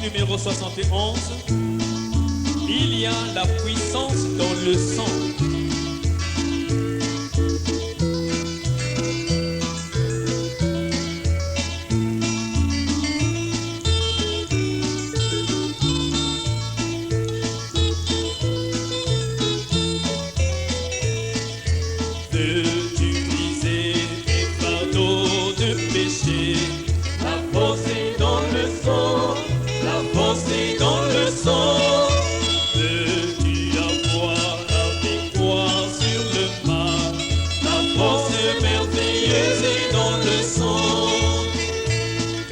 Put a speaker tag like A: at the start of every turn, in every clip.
A: numéro 71. Il y a la puissance dans le sang. Veux-tu briser tes fardeaux de péché? La force est dans le sang, la force est dans le sang. Veux-tu avoir la victoire sur le mal? La force merveilleuse est dans le sang.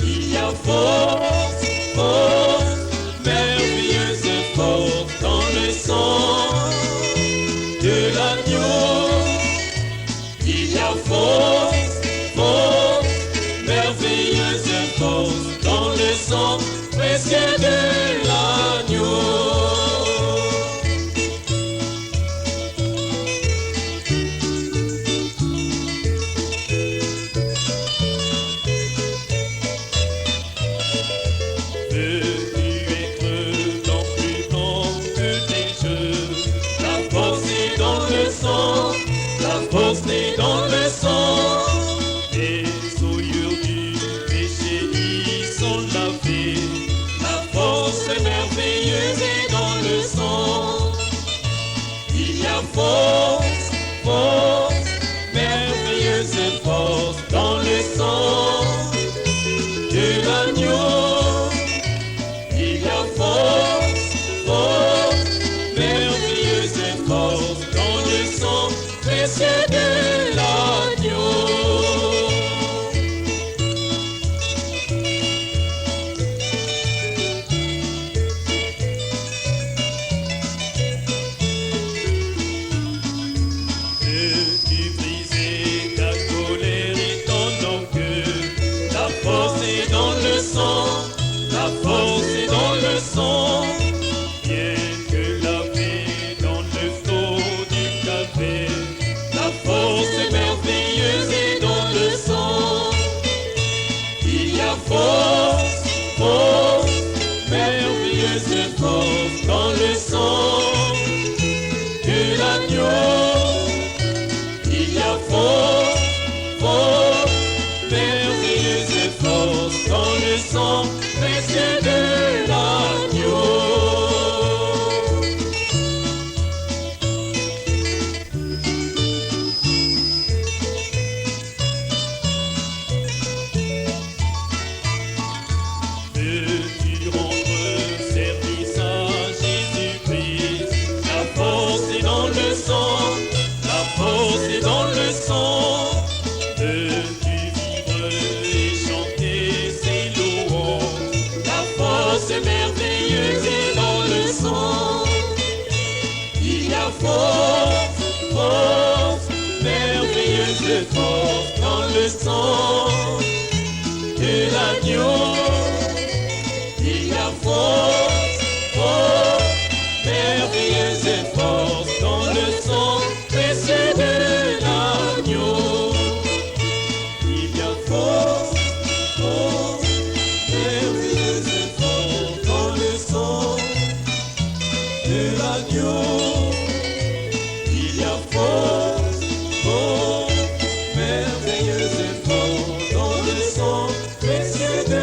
A: Il y a force, force, merveilleuse force dans le sang de l'agneau. Il y a force, force, merveilleuse force dans le sang précieux de l'agneau. Veux-tu être dans plus grand que tes jeux? La force est dans le sang, la force est dans le sang. Les souillures du péché y sont lavées. La force merveilleuse est dans le sang. Il y a force, force, merveilleuse force dans le sang de l'agneau. Il y a force, force, merveilleuse force dans le sang précieux de l'agneau. Veux-tu briser ta colère et ton orgueil? La force est dans le sang, la force est dans le sang. Bien que lavé dans le flot du café, la force merveilleuse est dans le sang. Il y a force, force, merveilleuse force dans le sang de l'agneau. Il y a force, force, merveilleuse force dans le sang précieux de l'agneau. Veux-tu rendre service à Jésus-Christ? La force est dans le sang, la force est dans le sang. Veux-tu vivre et chanter ses louanges? La force merveilleuse est dans le sang. Il y a force, force, merveilleuse force dans le sang de l'agneau. Il y a force, force, merveilleuse force dans le sang précieux de l'agneau. Il y a force, force, merveilleuse force dans le sang de l'agneau. Il y a force, force, merveilleuse force dans le sang précieux de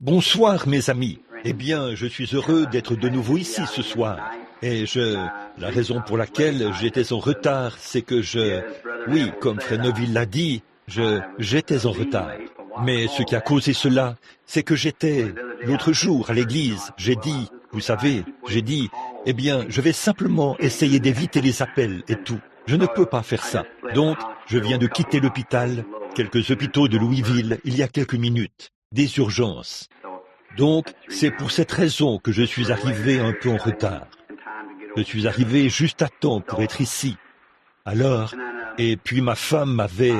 B: Bonsoir mes amis. Eh bien, je suis heureux d'être de nouveau ici ce soir. Et la raison pour laquelle j'étais en retard, c'est que oui, comme Frère Neville l'a dit, j'étais en retard. Mais ce qui a causé cela, c'est que l'autre jour à l'église, vous savez, eh bien, je vais simplement essayer d'éviter les appels et tout. Je ne peux pas faire ça. Donc, je viens de quitter l'hôpital, quelques hôpitaux de Louisville, il y a quelques minutes, des urgences. Donc, c'est pour cette raison que je suis arrivé un peu en retard. Je suis arrivé juste à temps pour être ici. Alors, et puis ma femme m'avait,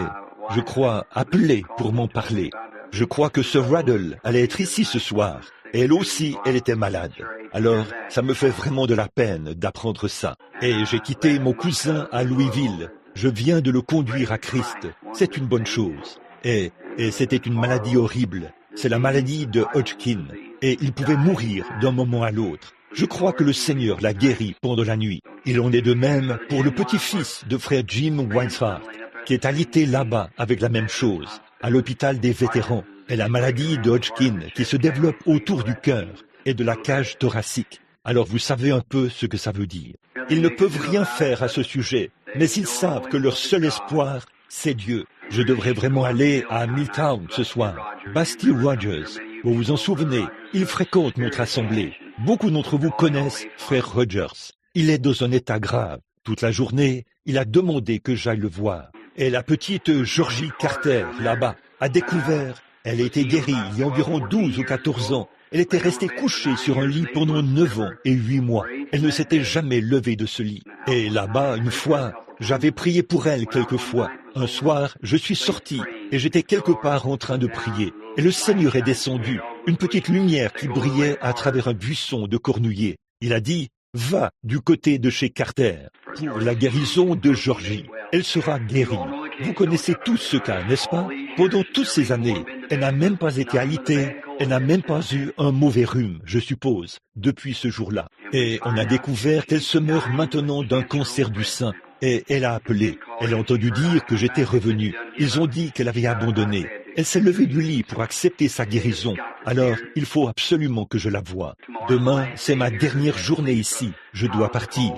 B: je crois, appelé pour m'en parler. Je crois que Sir Raddle allait être ici ce soir. Et elle aussi, elle était malade. Alors, ça me fait vraiment de la peine d'apprendre ça. Et j'ai quitté mon cousin à Louisville. Je viens de le conduire à Christ. C'est une bonne chose. Et c'était une maladie horrible. C'est la maladie de Hodgkin. Et il pouvait mourir d'un moment à l'autre. Je crois que le Seigneur l'a guéri pendant la nuit. Il en est de même pour le petit-fils de frère Jim Weinsfart, qui est alité là-bas avec la même chose, à l'hôpital des vétérans. Et la maladie de Hodgkin qui se développe autour du cœur et de la cage thoracique. Alors vous savez un peu ce que ça veut dire. Ils ne peuvent rien faire à ce sujet, mais ils savent que leur seul espoir, c'est Dieu. Je devrais vraiment aller à Milltown ce soir. Basti Rogers, vous vous en souvenez, il fréquente notre assemblée. Beaucoup d'entre vous connaissent frère Rogers. Il est dans un état grave. Toute la journée, il a demandé que j'aille le voir. Et la petite Georgie Carter, là-bas, a découvert. Elle a été guérie il y a environ 12 ou 14 ans. Elle était restée couchée sur un lit pendant 9 ans et 8 mois. Elle ne s'était jamais levée de ce lit. Et là-bas, une fois, j'avais prié pour elle quelquefois. Un soir, je suis sorti et j'étais quelque part en train de prier. Et le Seigneur est descendu, une petite lumière qui brillait à travers un buisson de cornouiller. Il a dit, va du côté de chez Carter pour la guérison de Georgie. Elle sera guérie. Vous connaissez tous ce cas, n'est-ce pas? Pendant toutes ces années, elle n'a même pas été alitée, elle n'a même pas eu un mauvais rhume, je suppose, depuis ce jour-là. Et on a découvert qu'elle se meurt maintenant d'un cancer du sein. Et elle a appelé. Elle a entendu dire que j'étais revenu. Ils ont dit qu'elle avait abandonné. Elle s'est levée du lit pour accepter sa guérison. Alors, il faut absolument que je la voie. Demain, c'est ma dernière journée ici. Je dois partir.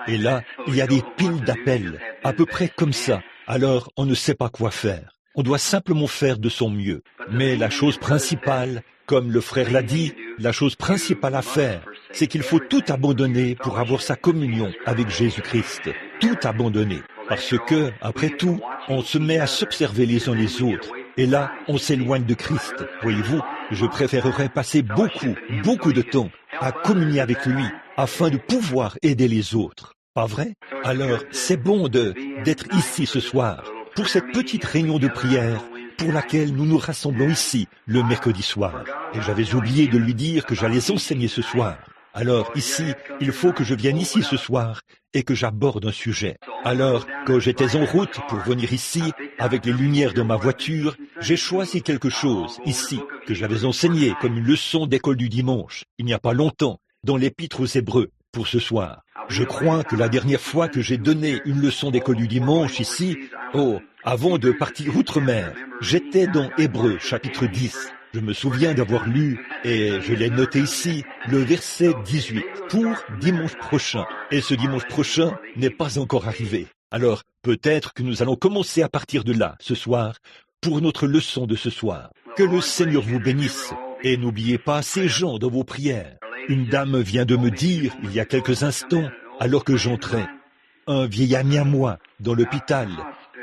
B: Et là, il y a des piles d'appels, à peu près comme ça. Alors, on ne sait pas quoi faire. On doit simplement faire de son mieux. Mais la chose principale, comme le frère l'a dit, la chose principale à faire, c'est qu'il faut tout abandonner pour avoir sa communion avec Jésus-Christ. Tout abandonner. Parce que, après tout, on se met à s'observer les uns les autres. Et là, on s'éloigne de Christ. Voyez-vous, je préférerais passer beaucoup de temps à communier avec lui, afin de pouvoir aider les autres. Pas vrai? Alors, c'est bon d'être ici ce soir, pour cette petite réunion de prière, pour laquelle nous nous rassemblons ici, le mercredi soir. Et j'avais oublié de lui dire que j'allais enseigner ce soir. Alors ici, il faut que je vienne ici ce soir et que j'aborde un sujet. Alors, quand j'étais en route pour venir ici, avec les lumières dans ma voiture, j'ai choisi quelque chose ici, que j'avais enseigné comme une leçon d'école du dimanche, il n'y a pas longtemps, dans l'Épître aux Hébreux, pour ce soir. Je crois que la dernière fois que j'ai donné une leçon d'école du dimanche ici, avant de partir outre-mer, j'étais dans Hébreux, chapitre 10. Je me souviens d'avoir lu, et je l'ai noté ici, le verset 18, pour dimanche prochain. Et ce dimanche prochain n'est pas encore arrivé. Alors, peut-être que nous allons commencer à partir de là, ce soir, pour notre leçon de ce soir. Que le Seigneur vous bénisse, et n'oubliez pas ces gens dans vos prières. Une dame vient de me dire, il y a quelques instants, alors que j'entrais, un vieil ami à moi, dans l'hôpital,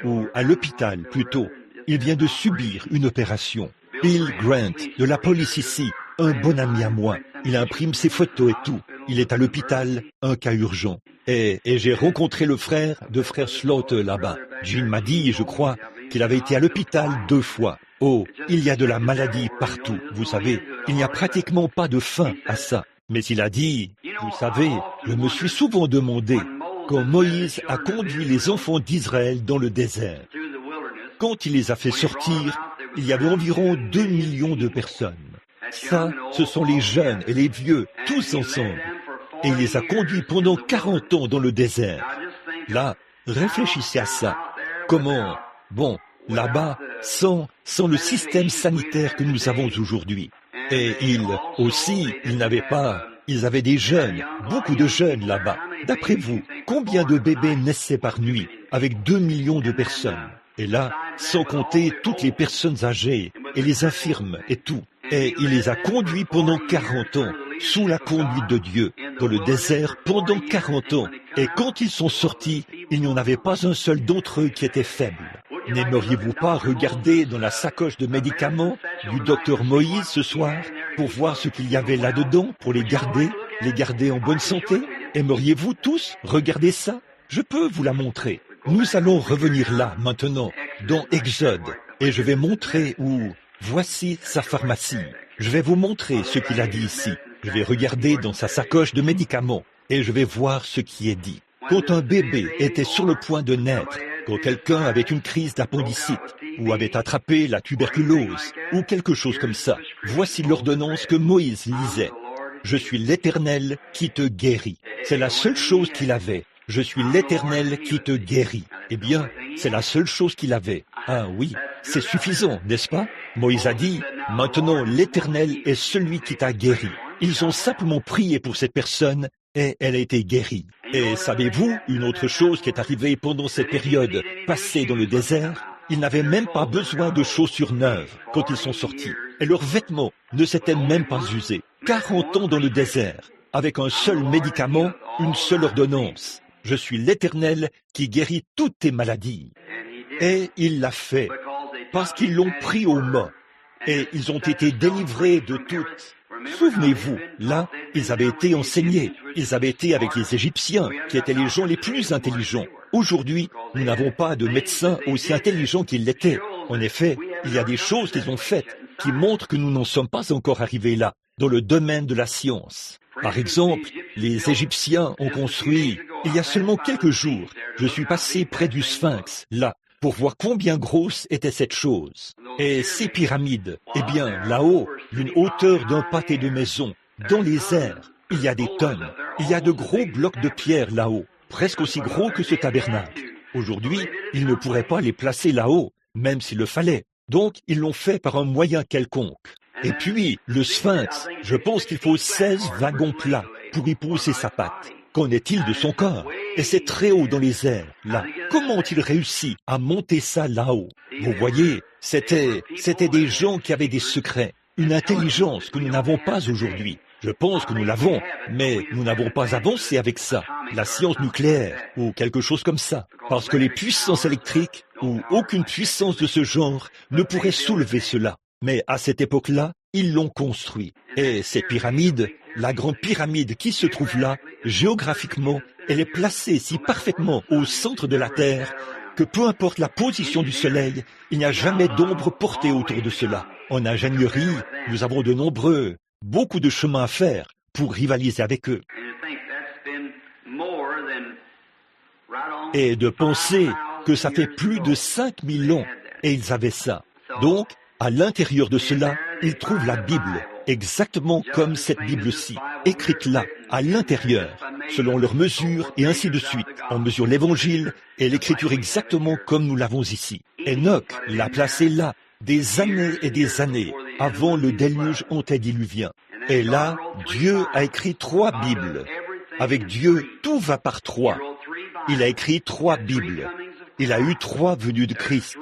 B: ou à l'hôpital plutôt, il vient de subir une opération. Bill Grant, de la police ici, un bon ami à moi. Il imprime ses photos et tout. Il est à l'hôpital, un cas urgent. Et j'ai rencontré le frère de frère Slaughter là-bas. Jim m'a dit, je crois, qu'il avait été à l'hôpital 2 fois. Oh, il y a de la maladie partout, vous savez. Il n'y a pratiquement pas de fin à ça. Mais il a dit, vous savez, je me suis souvent demandé, quand Moïse a conduit les enfants d'Israël dans le désert, quand il les a fait sortir, il y avait environ 2 millions de personnes. Ça, ce sont les jeunes et les vieux, tous ensemble. Et il les a conduits pendant 40 ans dans le désert. Là, réfléchissez à ça. Comment, bon, là-bas, sans le système sanitaire que nous avons aujourd'hui. Et ils avaient des jeunes, beaucoup de jeunes là-bas. D'après vous, combien de bébés naissaient par nuit, avec 2 millions de personnes? Et là, sans compter toutes les personnes âgées, et les infirmes, et tout. Et il les a conduits pendant 40 ans, sous la conduite de Dieu, dans le désert pendant 40 ans. Et quand ils sont sortis, il n'y en avait pas un seul d'entre eux qui était faible. N'aimeriez-vous pas regarder dans la sacoche de médicaments du docteur Moïse ce soir, pour voir ce qu'il y avait là-dedans, pour les garder en bonne santé? Aimeriez-vous tous regarder ça? Je peux vous la montrer. Nous allons revenir là, maintenant, dans Exode, et je vais montrer où... Voici sa pharmacie. Je vais vous montrer ce qu'il a dit ici. Je vais regarder dans sa sacoche de médicaments et je vais voir ce qui est dit. Quand un bébé était sur le point de naître, quand quelqu'un avait une crise d'appendicite ou avait attrapé la tuberculose ou quelque chose comme ça, voici l'ordonnance que Moïse lisait. Je suis l'Éternel qui te guérit. C'est la seule chose qu'il avait. Je suis l'Éternel qui te guérit. Eh bien, c'est la seule chose qu'il avait. Ah oui, c'est suffisant, n'est-ce pas? Moïse a dit, maintenant l'Éternel est celui qui t'a guéri. Ils ont simplement prié pour cette personne et elle a été guérie. Et savez-vous, une autre chose qui est arrivée pendant cette période passée dans le désert? Ils n'avaient même pas besoin de chaussures neuves quand ils sont sortis. Et leurs vêtements ne s'étaient même pas usés. 40 ans dans le désert, avec un seul médicament, une seule ordonnance. Je suis l'Éternel qui guérit toutes tes maladies. Et il l'a fait, parce qu'ils l'ont pris au mot, et ils ont été délivrés de toutes. Souvenez-vous, là, ils avaient été enseignés, ils avaient été avec les Égyptiens, qui étaient les gens les plus intelligents. Aujourd'hui, nous n'avons pas de médecins aussi intelligents qu'ils l'étaient. En effet, il y a des choses qu'ils ont faites qui montrent que nous n'en sommes pas encore arrivés là, dans le domaine de la science. Par exemple, les Égyptiens ont construit, il y a seulement quelques jours, je suis passé près du Sphinx, là, pour voir combien grosse était cette chose. Et ces pyramides, eh bien, là-haut, d'une hauteur d'un pâté de maison, dans les airs, il y a des tonnes. Il y a de gros blocs de pierre là-haut, presque aussi gros que ce tabernacle. Aujourd'hui, ils ne pourraient pas les placer là-haut, même s'il le fallait. Donc, ils l'ont fait par un moyen quelconque. Et puis, le Sphinx, je pense qu'il faut 16 wagons plats pour y poser sa patte. Qu'en est-il de son corps? Et c'est très haut dans les airs, là. Comment ont-ils réussi à monter ça là-haut? Vous voyez, c'était des gens qui avaient des secrets, une intelligence que nous n'avons pas aujourd'hui. Je pense que nous l'avons, mais nous n'avons pas avancé avec ça, la science nucléaire ou quelque chose comme ça, parce que les puissances électriques ou aucune puissance de ce genre ne pourrait soulever cela. Mais à cette époque-là, ils l'ont construit. Et cette pyramide, la grande pyramide qui se trouve là, géographiquement, elle est placée si parfaitement au centre de la Terre que peu importe la position du Soleil, il n'y a jamais d'ombre portée autour de cela. En ingénierie, nous avons beaucoup de chemin à faire pour rivaliser avec eux. Et de penser que ça fait plus de 5000 ans et ils avaient ça. Donc, à l'intérieur de cela, ils trouvent la Bible, exactement comme cette Bible-ci, écrite là, à l'intérieur, selon leurs mesures et ainsi de suite. On mesure l'Évangile et l'Écriture exactement comme nous l'avons ici. Enoch l'a placé là, des années et des années, avant le déluge antédiluvien. Et là, Dieu a écrit 3 Bibles. Avec Dieu, tout va par 3. Il a écrit 3 Bibles. Il a eu 3 venues de Christ.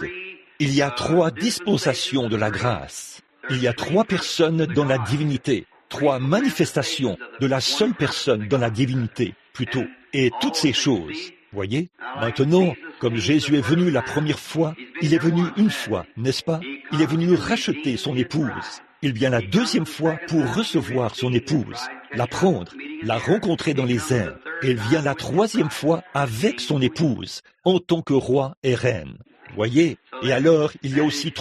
B: Il y a 3 dispensations de la grâce. Il y a 3 personnes dans la divinité. 3 manifestations de la seule personne dans la divinité, plutôt. Et toutes ces choses, voyez, maintenant, comme Jésus est venu la première fois, il est venu une fois, n'est-ce pas? Il est venu racheter son épouse. Il vient la deuxième fois pour recevoir son épouse, la prendre, la rencontrer dans les airs. Et il vient la 3e fois avec son épouse, en tant que roi et reine. Voyez? Et alors, il y a aussi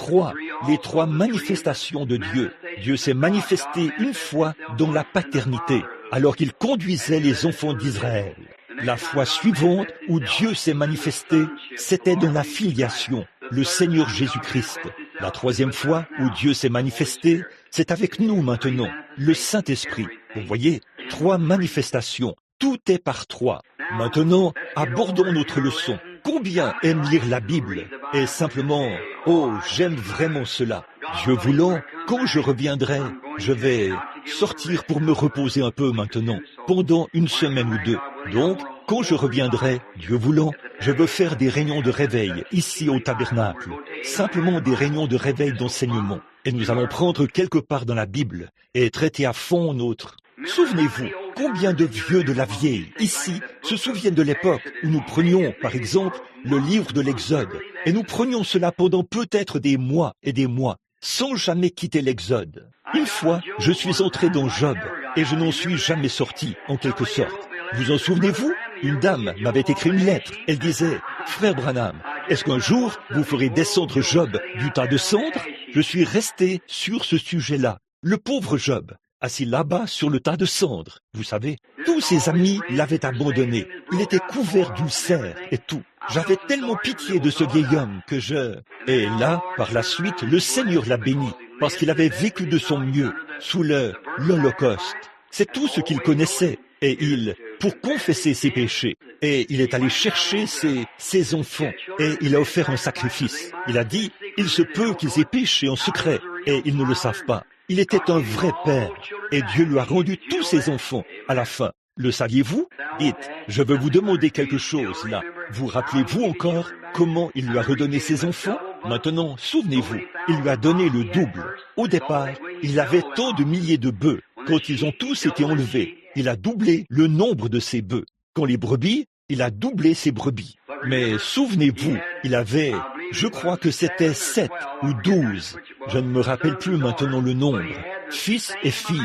B: les 3 manifestations de Dieu. Dieu s'est manifesté une fois dans la paternité, alors qu'il conduisait les enfants d'Israël. La fois suivante où Dieu s'est manifesté, c'était dans la filiation, le Seigneur Jésus-Christ. La 3e fois où Dieu s'est manifesté, c'est avec nous maintenant, le Saint-Esprit. Vous voyez, 3 manifestations, tout est par 3. Maintenant, abordons notre leçon. Combien aiment lire la Bible? Et simplement, oh, j'aime vraiment cela. Dieu voulant, quand je reviendrai, je vais sortir pour me reposer un peu maintenant, pendant une semaine ou deux. Donc, quand je reviendrai, Dieu voulant, je veux faire des réunions de réveil ici au tabernacle, simplement des réunions de réveil d'enseignement. Et nous allons prendre quelque part dans la Bible et traiter à fond notre... Souvenez-vous, combien de vieux de la vieille, ici, se souviennent de l'époque où nous prenions, par exemple, le livre de l'Exode, et nous prenions cela pendant peut-être des mois et des mois, sans jamais quitter l'Exode. Une fois, je suis entré dans Job, et je n'en suis jamais sorti, en quelque sorte. Vous en souvenez-vous? Une dame m'avait écrit une lettre. Elle disait, « Frère Branham, est-ce qu'un jour vous ferez descendre Job du tas de cendres ?» Je suis resté sur ce sujet-là. Le pauvre Job, assis là-bas sur le tas de cendres. Vous savez, tous ses amis l'avaient abandonné. Il était couvert d'ulcères et tout. J'avais tellement pitié de ce vieil homme que je... Et là, par la suite, le Seigneur l'a béni, parce qu'il avait vécu de son mieux sous l'Holocauste. C'est tout ce qu'il connaissait. Et pour confesser ses péchés, et il est allé chercher ses enfants, et il a offert un sacrifice. Il a dit, il se peut qu'ils aient péché en secret, et ils ne le savent pas. Il était un vrai père, et Dieu lui a rendu tous ses enfants à la fin. Le saviez-vous? Dites, je veux vous demander quelque chose là. Vous rappelez-vous encore comment il lui a redonné ses enfants? Maintenant, souvenez-vous, il lui a donné le double. Au départ, il avait tant de milliers de bœufs. Quand ils ont tous été enlevés, il a doublé le nombre de ses bœufs. Quand les brebis, il a doublé ses brebis. Mais souvenez-vous, il avait, je crois que c'était 7 ou 12, je ne me rappelle plus maintenant le nombre, fils et filles.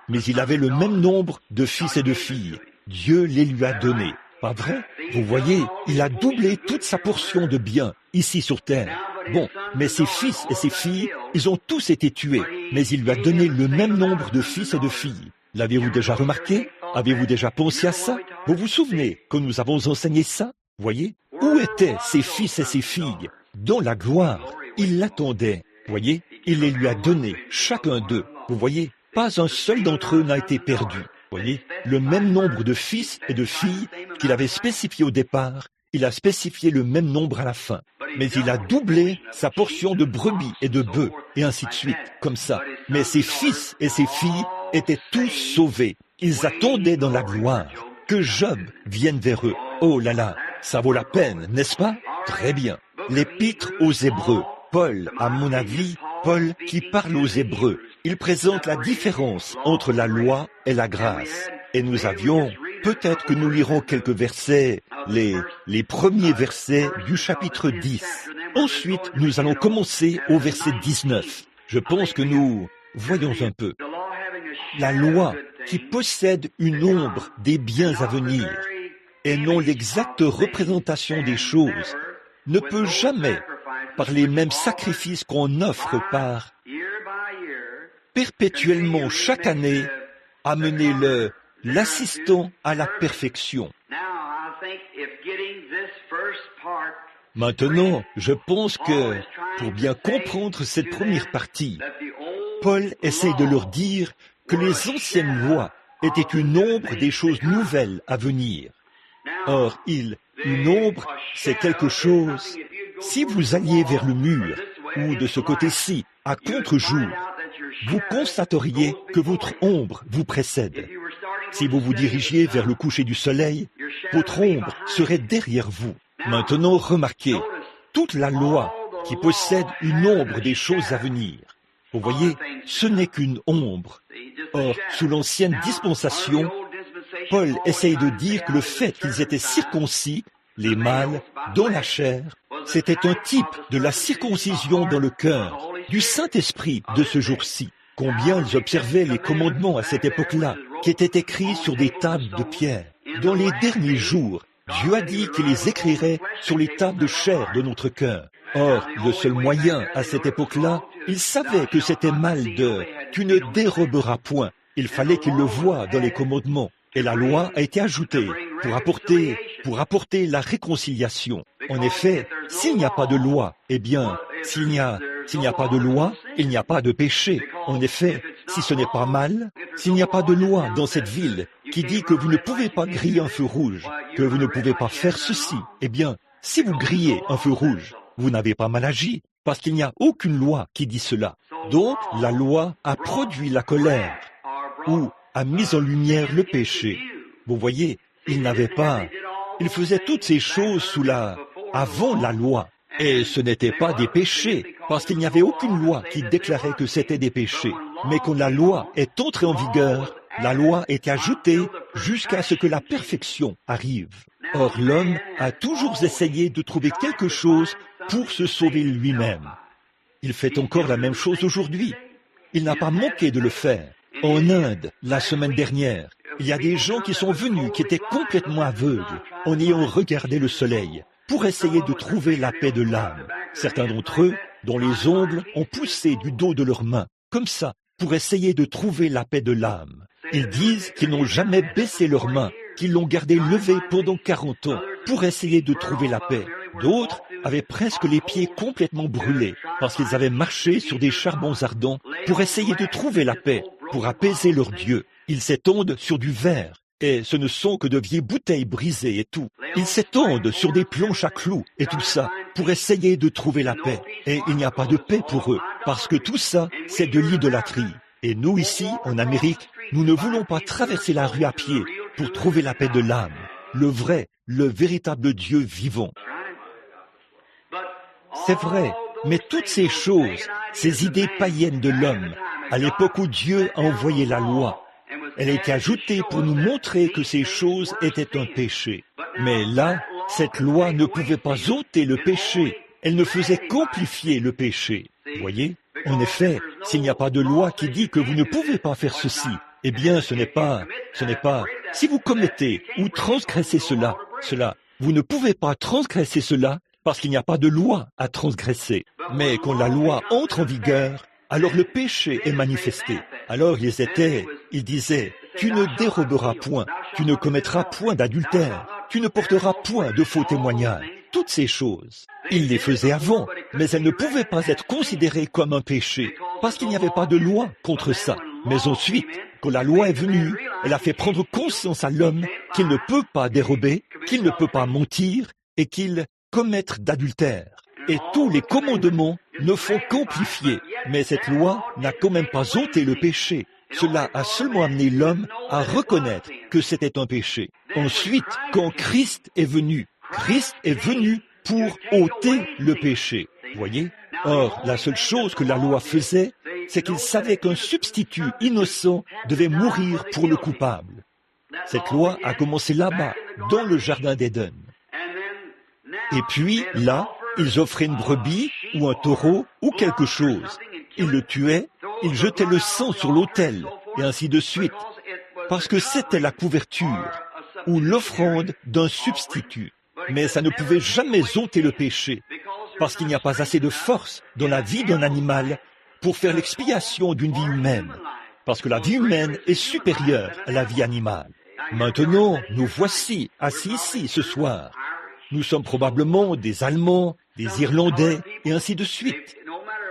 B: Mais il avait le même nombre de fils et de filles. Dieu les lui a donnés. Pas vrai? Vous voyez, il a doublé toute sa portion de biens ici sur terre. Bon, mais ses fils et ses filles, ils ont tous été tués, mais il lui a donné le même nombre de fils et de filles. L'avez-vous déjà remarqué? Avez-vous déjà pensé à ça? Vous vous souvenez que nous avons enseigné ça? Voyez? Où étaient ses fils et ses filles? Dans la gloire. Il l'attendait. Voyez? Il les lui a donnés, chacun d'eux. Vous voyez? Pas un seul d'entre eux n'a été perdu. Voyez? Le même nombre de fils et de filles qu'il avait spécifié au départ, il a spécifié le même nombre à la fin. Mais il a doublé sa portion de brebis et de bœufs, et ainsi de suite, comme ça. Mais ses fils et ses filles étaient tous sauvés. Ils attendaient dans la gloire que Job vienne vers eux. Oh là là, ça vaut la peine, n'est-ce pas? Très bien. L'épître aux Hébreux. Paul, à mon avis, Paul qui parle aux Hébreux. Il présente la différence entre la loi et la grâce. Et nous avions, peut-être que nous lirons quelques versets, les premiers versets du chapitre 10. Ensuite, nous allons commencer au verset 19. Je pense que nous voyons un peu. La loi qui possède une ombre des biens à venir et non l'exacte représentation des choses ne peut jamais, par les mêmes sacrifices qu'on offre par perpétuellement chaque année, amener l'assistant à la perfection. Maintenant, je pense que, pour bien comprendre cette première partie, Paul essaie de leur dire que les anciennes lois étaient une ombre des choses nouvelles à venir. Or, une ombre, c'est quelque chose. Si vous alliez vers le mur, ou de ce côté-ci, à contre-jour, vous constateriez que votre ombre vous précède. Si vous vous dirigiez vers le coucher du soleil, votre ombre serait derrière vous. Maintenant, remarquez, toute la loi qui possède une ombre des choses à venir, vous voyez, ce n'est qu'une ombre. Or, sous l'ancienne dispensation, Paul essaye de dire que le fait qu'ils étaient circoncis, les mâles, dans la chair, c'était un type de la circoncision dans le cœur, du Saint-Esprit de ce jour-ci. Combien ils observaient les commandements à cette époque-là, qui étaient écrits sur des tables de pierre. Dans les derniers jours, Dieu a dit qu'il les écrirait sur les tables de chair de notre cœur. Or, le seul moyen à cette époque-là, il savait que c'était mal de « tu ne déroberas point ». Il fallait qu'il le voie dans les commandements. Et la loi a été ajoutée pour apporter la réconciliation. En effet, s'il n'y a pas de loi, eh bien, s'il n'y a pas de loi, il n'y a pas de péché. En effet, si ce n'est pas mal, s'il n'y a pas de loi dans cette ville qui dit que vous ne pouvez pas griller un feu rouge, que vous ne pouvez pas faire ceci, eh bien, si vous grillez un feu rouge, vous n'avez pas mal agi. parce qu'il n'y a aucune loi qui dit cela. Donc, la loi a produit la colère, ou a mis en lumière le péché. Vous voyez, ils faisaient toutes ces choses avant la loi. Et ce n'étaient pas des péchés, parce qu'il n'y avait aucune loi qui déclarait que c'était des péchés. Mais quand la loi est entrée en vigueur, la loi est ajoutée jusqu'à ce que la perfection arrive. Or, l'homme a toujours essayé de trouver quelque chose pour se sauver lui-même. Il fait encore la même chose aujourd'hui. Il n'a pas manqué de le faire. En Inde, la semaine dernière, il y a des gens qui sont venus, qui étaient complètement aveugles, en ayant regardé le soleil, pour essayer de trouver la paix de l'âme. Certains d'entre eux, dont les ongles ont poussé du dos de leurs mains, comme ça, pour essayer de trouver la paix de l'âme. Ils disent qu'ils n'ont jamais baissé leurs mains, qu'ils l'ont gardée levée pendant 40 ans, pour essayer de trouver la paix. D'autres avaient presque les pieds complètement brûlés, parce qu'ils avaient marché sur des charbons ardents, pour essayer de trouver la paix, pour apaiser leur Dieu. Ils s'étendent sur du verre, et ce ne sont que de vieilles bouteilles brisées et tout. Ils s'étendent sur des planches à clous et tout ça, pour essayer de trouver la paix. Et il n'y a pas de paix pour eux, parce que tout ça, c'est de l'idolâtrie. Et nous ici, en Amérique, nous ne voulons pas traverser la rue à pied pour trouver la paix de l'âme, le véritable Dieu vivant. C'est vrai, mais toutes ces choses, ces idées païennes de l'homme, à l'époque où Dieu a envoyé la loi, elle a été ajoutée pour nous montrer que ces choses étaient un péché. Mais là, cette loi ne pouvait pas ôter le péché, elle ne faisait qu'amplifier le péché. Voyez? En effet, s'il n'y a pas de loi qui dit que vous ne pouvez pas faire ceci, eh bien ce n'est pas, si vous commettez ou transgressez cela, vous ne pouvez pas transgresser cela parce qu'il n'y a pas de loi à transgresser. Mais quand la loi entre en vigueur, alors le péché est manifesté. Alors ils disaient, tu ne déroberas point, tu ne commettras point d'adultère, tu ne porteras point de faux témoignages. Toutes ces choses, ils les faisaient avant, mais elles ne pouvaient pas être considérées comme un péché, parce qu'il n'y avait pas de loi contre ça. Mais ensuite, quand la loi est venue, elle a fait prendre conscience à l'homme qu'il ne peut pas dérober, qu'il ne peut pas mentir et qu'il commettre d'adultère. Et tous les commandements ne font qu'amplifier, mais cette loi n'a quand même pas ôté le péché. Cela a seulement amené l'homme à reconnaître que c'était un péché. Ensuite, quand Christ est venu pour ôter le péché. Voyez? Or, la seule chose que la loi faisait, c'est qu'il savait qu'un substitut innocent devait mourir pour le coupable. Cette loi a commencé là-bas, dans le jardin d'Éden. Et puis, là, ils offraient une brebis ou un taureau ou quelque chose. Ils le tuaient, ils jetaient le sang sur l'autel, et ainsi de suite, parce que c'était la couverture ou l'offrande d'un substitut. Mais ça ne pouvait jamais ôter le péché, parce qu'il n'y a pas assez de force dans la vie d'un animal pour faire l'expiation d'une vie humaine, parce que la vie humaine est supérieure à la vie animale. Maintenant, nous voici assis ici ce soir. Nous sommes probablement des Allemands, des Irlandais, et ainsi de suite.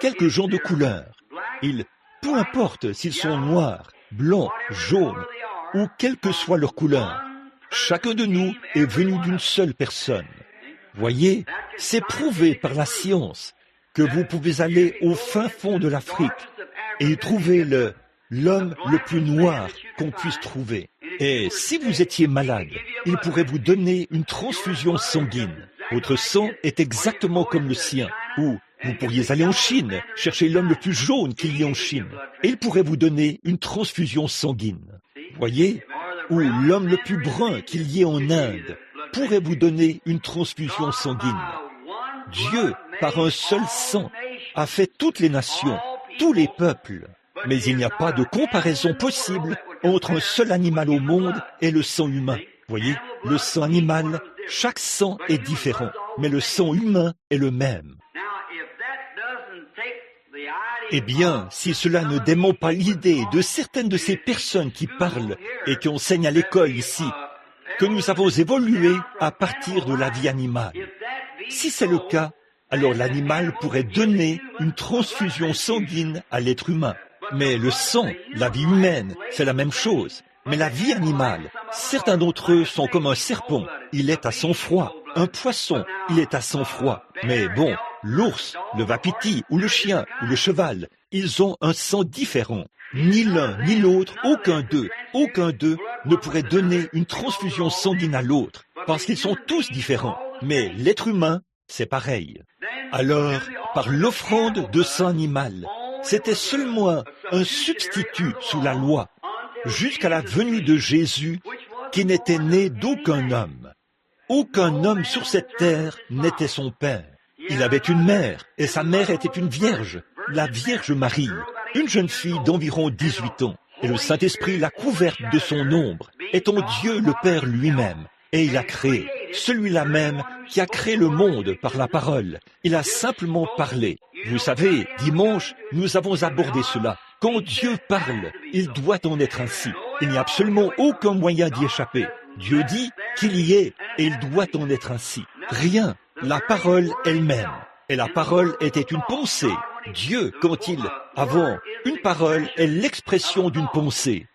B: Quelques gens de couleur. Peu importe s'ils sont noirs, blancs, jaunes, ou quelle que soit leur couleur, chacun de nous est venu d'une seule personne. Voyez, c'est prouvé par la science que vous pouvez aller au fin fond de l'Afrique et y trouver l'homme le plus noir qu'on puisse trouver. Et si vous étiez malade, il pourrait vous donner une transfusion sanguine. Votre sang est exactement comme le sien. Ou vous pourriez aller en Chine, chercher l'homme le plus jaune qu'il y ait en Chine, et il pourrait vous donner une transfusion sanguine. Voyez? Ou l'homme le plus brun qu'il y ait en Inde pourrait vous donner une transfusion sanguine. Dieu, par un seul sang, a fait toutes les nations, tous les peuples. Mais il n'y a pas de comparaison possible entre un seul animal au monde et le sang humain. Voyez, le sang animal, chaque sang est différent, mais le sang humain est le même. Eh bien, si cela ne dément pas l'idée de certaines de ces personnes qui parlent et qui enseignent à l'école ici, que nous avons évolué à partir de la vie animale. Si c'est le cas, alors l'animal pourrait donner une transfusion sanguine à l'être humain. Mais le sang, la vie humaine, c'est la même chose. Mais la vie animale, certains d'entre eux sont comme un serpent, il est à sang froid. Un poisson, il est à sang froid. Mais bon, L'ours, le wapiti ou le chien ou le cheval, ils ont un sang différent. Ni l'un ni l'autre, aucun d'eux ne pourrait donner une transfusion sanguine à l'autre, parce qu'ils sont tous différents. Mais l'être humain, c'est pareil. Alors, par l'offrande de sang animal, c'était seulement un substitut sous la loi, jusqu'à la venue de Jésus, qui n'était né d'aucun homme. Aucun homme sur cette terre n'était son père. Il avait une mère, et sa mère était une vierge, la Vierge Marie, une jeune fille d'environ 18 ans. Et le Saint-Esprit l'a couverte de son ombre, étant Dieu le Père lui-même. Et il a créé, celui-là même qui a créé le monde par la parole. Il a simplement parlé. Vous savez, dimanche, nous avons abordé cela. Quand Dieu parle, il doit en être ainsi. Il n'y a absolument aucun moyen d'y échapper. Dieu dit qu'il y est, et il doit en être ainsi. Rien. La parole elle-même. Et la parole était une pensée. Dieu, une parole est l'expression d'une pensée.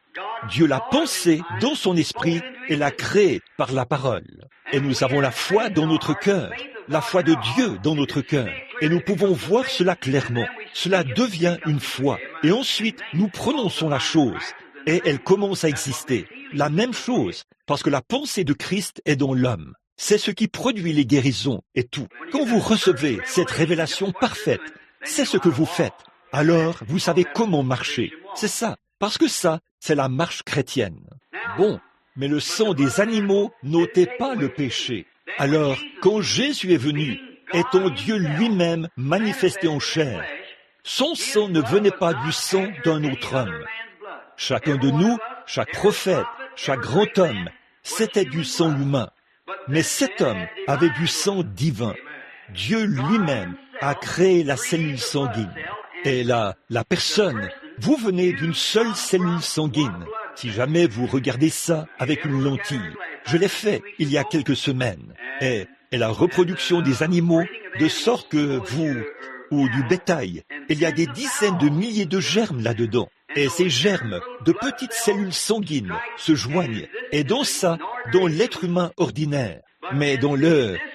B: Dieu l'a pensée dans son esprit et l'a créée par la parole. Et nous avons la foi dans notre cœur, la foi de Dieu dans notre cœur. Et nous pouvons voir cela clairement. Cela devient une foi. Et ensuite, nous prononçons la chose. Et elle commence à exister. La même chose, parce que la pensée de Christ est dans l'homme. C'est ce qui produit les guérisons et tout. Quand vous recevez cette révélation parfaite, c'est ce que vous faites. Alors, vous savez comment marcher. C'est ça. Parce que ça, c'est la marche chrétienne. Bon, mais le sang des animaux n'ôtait pas le péché. Alors, quand Jésus est venu, étant Dieu lui-même manifesté en chair, son sang ne venait pas du sang d'un autre homme. Chacun de nous, chaque prophète, chaque grand homme, c'était du sang humain. Mais cet homme avait du sang divin. Dieu lui-même a créé la cellule sanguine. Et la personne, vous venez d'une seule cellule sanguine. Si jamais vous regardez ça avec une lentille, je l'ai fait il y a quelques semaines. Et la reproduction des animaux, de sorte que ou du bétail, il y a des dizaines de milliers de germes là-dedans. Et ces germes, de petites cellules sanguines, se joignent. Et dans l'être humain ordinaire. Mais dans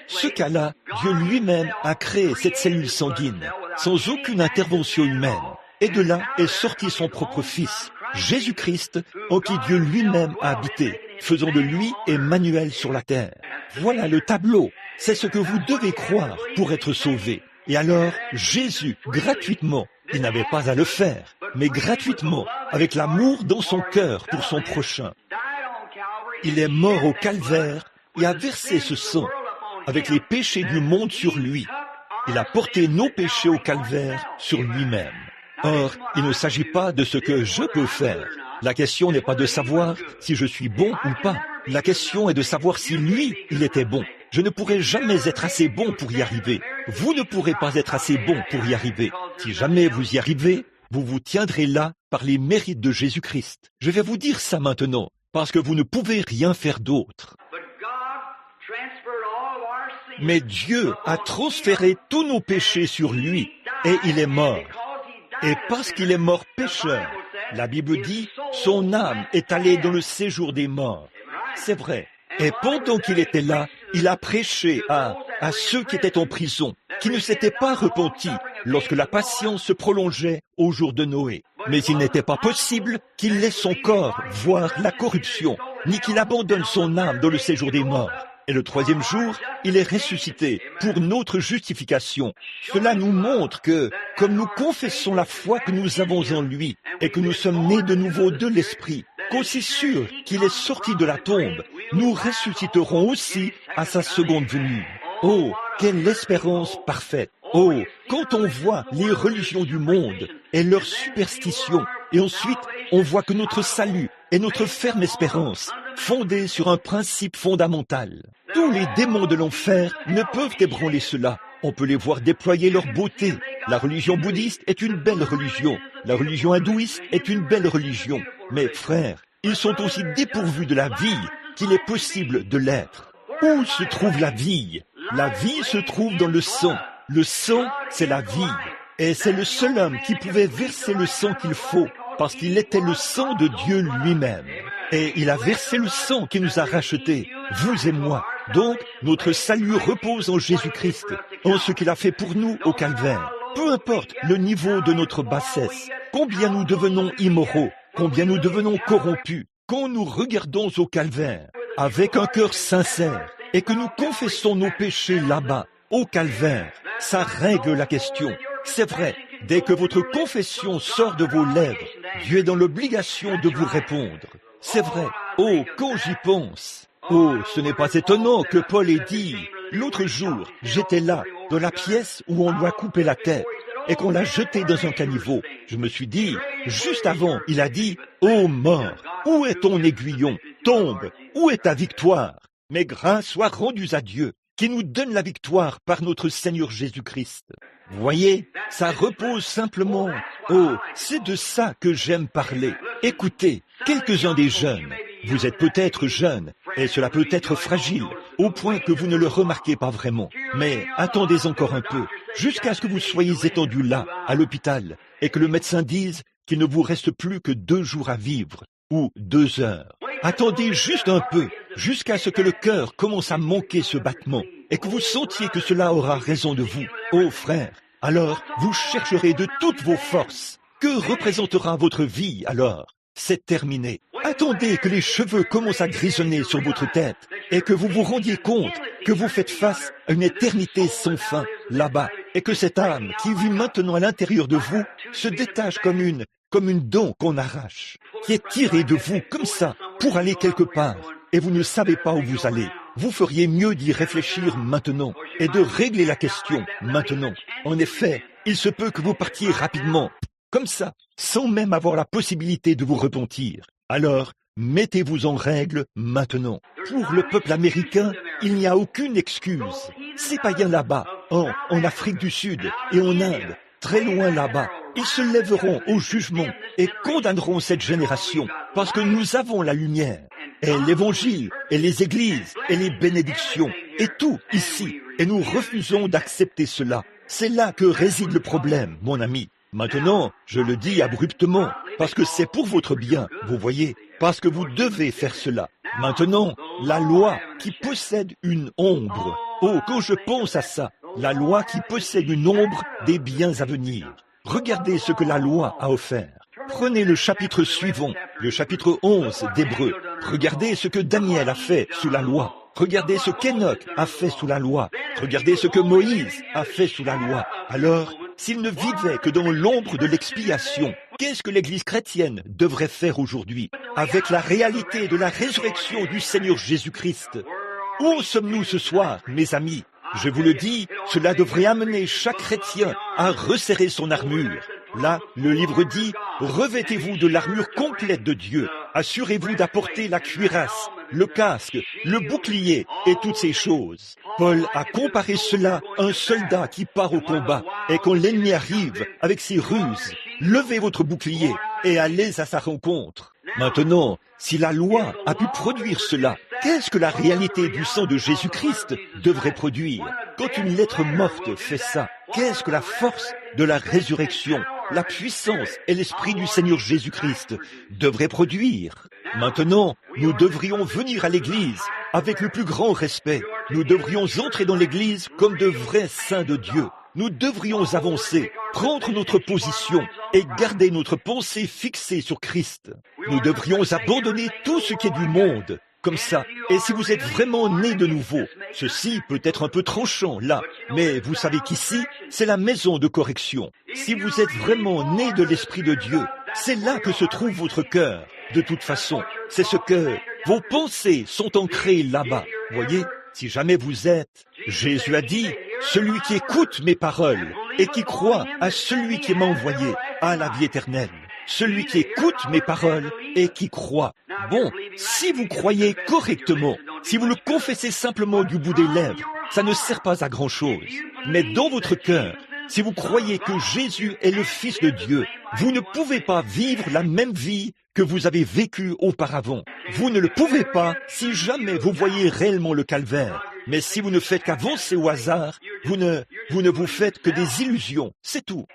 B: ce cas-là, Dieu lui-même a créé cette cellule sanguine, sans aucune intervention humaine. Et de là est sorti son propre Fils, Jésus-Christ, en qui Dieu lui-même a habité, faisant de lui Emmanuel sur la terre. Voilà le tableau. C'est ce que vous devez croire pour être sauvé. Et alors, Jésus, gratuitement, il n'avait pas à le faire, mais gratuitement, avec l'amour dans son cœur pour son prochain. Il est mort au calvaire et a versé ce sang, avec les péchés du monde sur lui. Il a porté nos péchés au calvaire sur lui-même. Or, il ne s'agit pas de ce que je peux faire. La question n'est pas de savoir si je suis bon ou pas. La question est de savoir si lui, il était bon. Je ne pourrai jamais être assez bon pour y arriver. Vous ne pourrez pas être assez bon pour y arriver. Si jamais vous y arrivez, vous vous tiendrez là par les mérites de Jésus-Christ. Je vais vous dire ça maintenant, parce que vous ne pouvez rien faire d'autre. Mais Dieu a transféré tous nos péchés sur lui, et il est mort. Et parce qu'il est mort pécheur, la Bible dit, son âme est allée dans le séjour des morts. C'est vrai. Et pendant qu'il était là, il a prêché à ceux qui étaient en prison, qui ne s'étaient pas repentis lorsque la patience se prolongeait au jour de Noé. Mais il n'était pas possible qu'il laisse son corps voir la corruption, ni qu'il abandonne son âme dans le séjour des morts. Et le troisième jour, il est ressuscité pour notre justification. Cela nous montre que, comme nous confessons la foi que nous avons en lui, et que nous sommes nés de nouveau de l'Esprit, qu'aussi sûr qu'il est sorti de la tombe, nous ressusciterons aussi à sa seconde venue. Oh, quelle espérance parfaite! Oh, quand on voit les religions du monde et leurs superstitions, et ensuite on voit que notre salut est notre ferme espérance, fondée sur un principe fondamental. Tous les démons de l'enfer ne peuvent ébranler cela. On peut les voir déployer leur beauté. La religion bouddhiste est une belle religion. La religion hindouiste est une belle religion. Mais frères, ils sont aussi dépourvus de la vie qu'il est possible de l'être. Où se trouve la vie? La vie se trouve dans le sang. Le sang, c'est la vie. Et c'est le seul homme qui pouvait verser le sang qu'il faut, parce qu'il était le sang de Dieu lui-même. Et il a versé le sang qui nous a rachetés, vous et moi. Donc, notre salut repose en Jésus-Christ, en ce qu'il a fait pour nous au calvaire. Peu importe le niveau de notre bassesse, combien nous devenons immoraux, combien nous devenons corrompus, quand nous regardons au calvaire, avec un cœur sincère, et que nous confessons nos péchés là-bas, au calvaire, ça règle la question. C'est vrai, dès que votre confession sort de vos lèvres, Dieu est dans l'obligation de vous répondre. C'est vrai, oh, quand j'y pense. Oh, ce n'est pas étonnant que Paul ait dit, l'autre jour, j'étais là, dans la pièce où on lui a coupé la tête, et qu'on l'a jeté dans un caniveau. Je me suis dit, juste avant, il a dit, ô mort, où est ton aiguillon? Tombe, où est ta victoire? Mais grâce soit rendue à Dieu, qui nous donne la victoire par notre Seigneur Jésus-Christ. Vous voyez, ça repose simplement. Oh, c'est de ça que j'aime parler. Écoutez, quelques-uns des jeunes, vous êtes peut-être jeunes, et cela peut être fragile, au point que vous ne le remarquez pas vraiment. Mais attendez encore un peu, jusqu'à ce que vous soyez étendus là, à l'hôpital, et que le médecin dise qu'il ne vous reste plus que 2 jours à vivre, ou 2 heures. Attendez juste un peu, jusqu'à ce que le cœur commence à manquer ce battement, et que vous sentiez que cela aura raison de vous. Oh frère, alors vous chercherez de toutes vos forces. Que représentera votre vie alors? C'est terminé. Attendez que les cheveux commencent à grisonner sur votre tête, et que vous vous rendiez compte que vous faites face à une éternité sans fin, là-bas, et que cette âme qui vit maintenant à l'intérieur de vous se détache comme une dent qu'on arrache, qui est tirée de vous comme ça, pour aller quelque part, et vous ne savez pas où vous allez. Vous feriez mieux d'y réfléchir maintenant, et de régler la question maintenant. En effet, il se peut que vous partiez rapidement, comme ça, sans même avoir la possibilité de vous repentir. Alors, mettez-vous en règle maintenant. Pour le peuple américain, il n'y a aucune excuse. Ces païens là-bas, en Afrique du Sud et en Inde, très loin là-bas, ils se lèveront au jugement et condamneront cette génération, parce que nous avons la lumière, et l'évangile, et les églises, et les bénédictions, et tout ici, et nous refusons d'accepter cela. C'est là que réside le problème, mon ami. Maintenant, je le dis abruptement, parce que c'est pour votre bien, vous voyez, parce que vous devez faire cela. Maintenant, la loi qui possède une ombre. Oh, quand je pense à ça, la loi qui possède une ombre des biens à venir. Regardez ce que la loi a offert. Prenez le chapitre suivant, le chapitre 11 d'Hébreux. Regardez ce que Daniel a fait sous la loi. Regardez ce qu'Enoch a fait sous la loi. Regardez ce que Moïse a fait sous la loi. Alors, s'il ne vivait que dans l'ombre de l'expiation, qu'est-ce que l'Église chrétienne devrait faire aujourd'hui avec la réalité de la résurrection du Seigneur Jésus-Christ? Où sommes-nous ce soir, mes amis? Je vous le dis, cela devrait amener chaque chrétien à resserrer son armure. Là, le livre dit, revêtez-vous de l'armure complète de Dieu. Assurez-vous d'apporter la cuirasse, le casque, le bouclier et toutes ces choses. Paul a comparé cela à un soldat qui part au combat et quand l'ennemi arrive avec ses ruses, levez votre bouclier et allez à sa rencontre. Maintenant, si la loi a pu produire cela, qu'est-ce que la réalité du sang de Jésus-Christ devrait produire? Quand une lettre morte fait ça, qu'est-ce que la force de la résurrection, la puissance et l'esprit du Seigneur Jésus-Christ devraient produire? Maintenant, nous devrions venir à l'Église avec le plus grand respect. Nous devrions entrer dans l'Église comme de vrais saints de Dieu. Nous devrions avancer, prendre notre position et garder notre pensée fixée sur Christ. Nous devrions abandonner tout ce qui est du monde, comme ça. Et si vous êtes vraiment né de nouveau, ceci peut être un peu tranchant là, mais vous savez qu'ici, c'est la maison de correction. Si vous êtes vraiment né de l'Esprit de Dieu, c'est là que se trouve votre cœur. De toute façon, c'est ce que vos pensées sont ancrées là-bas. Voyez, si jamais vous êtes, Jésus a dit, celui qui écoute mes paroles et qui croit à celui qui m'a envoyé a la vie éternelle. Celui qui écoute mes paroles et qui croit. Bon, si vous croyez correctement, si vous le confessez simplement du bout des lèvres, ça ne sert pas à grand-chose. Mais dans votre cœur, si vous croyez que Jésus est le Fils de Dieu, vous ne pouvez pas vivre la même vie que vous avez vécue auparavant. Vous ne le pouvez pas si jamais vous voyez réellement le calvaire. Mais si vous ne faites qu'avancer au hasard, vous ne vous faites que des illusions, c'est tout.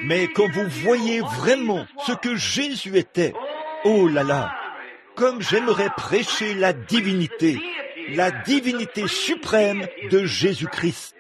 B: Mais quand vous voyez vraiment ce que Jésus était, oh là là, comme j'aimerais prêcher la divinité. la divinité suprême de Jésus-Christ.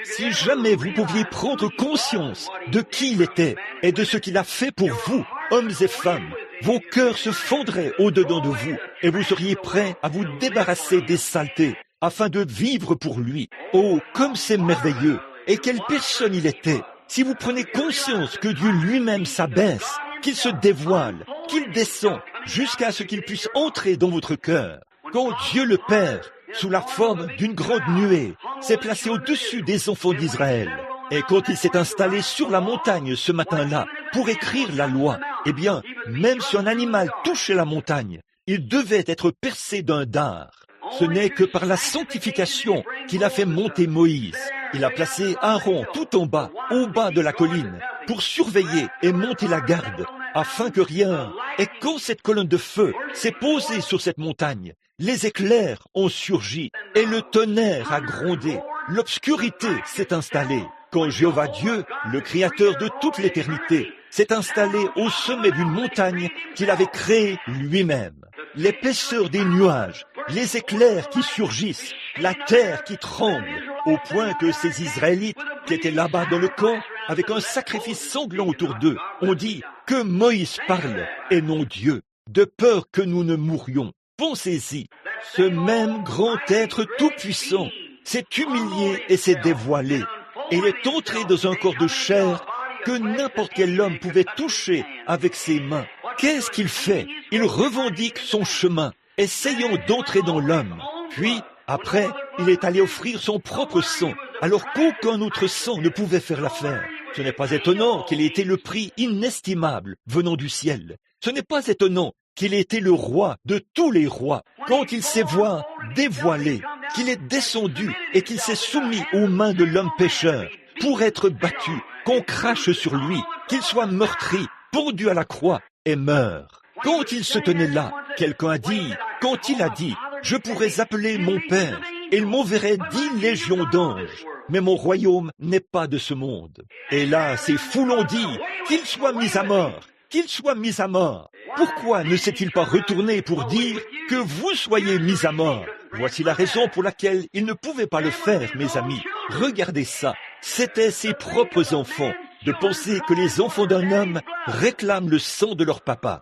B: Si jamais vous pouviez prendre conscience de qui il était et de ce qu'il a fait pour vous, hommes et femmes, vos cœurs se fondraient au-dedans de vous et vous seriez prêts à vous débarrasser des saletés afin de vivre pour lui. Oh, comme c'est merveilleux! Et quelle personne il était! Si vous prenez conscience que Dieu lui-même s'abaisse, qu'il se dévoile, qu'il descend jusqu'à ce qu'il puisse entrer dans votre cœur, quand Dieu le Père, sous la forme d'une grande nuée, s'est placé au-dessus des enfants d'Israël, et quand il s'est installé sur la montagne ce matin-là pour écrire la loi, eh bien, même si un animal touchait la montagne, il devait être percé d'un dard. Ce n'est que par la sanctification qu'il a fait monter Moïse. Il a placé Aaron tout en bas, au bas de la colline, pour surveiller et monter la garde, afin que rien... Et quand cette colonne de feu s'est posée sur cette montagne, les éclairs ont surgi et le tonnerre a grondé. L'obscurité s'est installée. Quand Jéhovah Dieu, le Créateur de toute l'éternité, s'est installé au sommet d'une montagne qu'il avait créée lui-même. L'épaisseur des nuages, les éclairs qui surgissent, la terre qui tremble, au point que ces Israélites qui étaient là-bas dans le camp, avec un sacrifice sanglant autour d'eux, ont dit que Moïse parle et non Dieu, de peur que nous ne mourions. Pensez-y, ce même grand être tout-puissant s'est humilié et s'est dévoilé. Et il est entré dans un corps de chair que n'importe quel homme pouvait toucher avec ses mains. Qu'est-ce qu'il fait? Il revendique son chemin, essayant d'entrer dans l'homme. Puis, après, il est allé offrir son propre sang, alors qu'aucun autre sang ne pouvait faire l'affaire. Ce n'est pas étonnant qu'il ait été le prix inestimable venant du ciel. Ce n'est pas étonnant qu'il ait été le roi de tous les rois, quand il s'est voir dévoilé, qu'il est descendu et qu'il s'est soumis aux mains de l'homme pécheur pour être battu, qu'on crache sur lui, qu'il soit meurtri, pendu à la croix et meurt. Quand il se tenait là, quelqu'un a dit, quand il a dit, je pourrais appeler mon Père, et il m'enverrait 10 légions d'anges, mais mon royaume n'est pas de ce monde. Et là, ces foules ont dit, qu'il soit mis à mort, qu'il soit mis à mort. Pourquoi ne s'est-il pas retourné pour dire que vous soyez mis à mort? Voici la raison pour laquelle il ne pouvait pas le faire, mes amis. Regardez ça, c'étaient ses propres enfants. De penser que les enfants d'un homme réclament le sang de leur papa.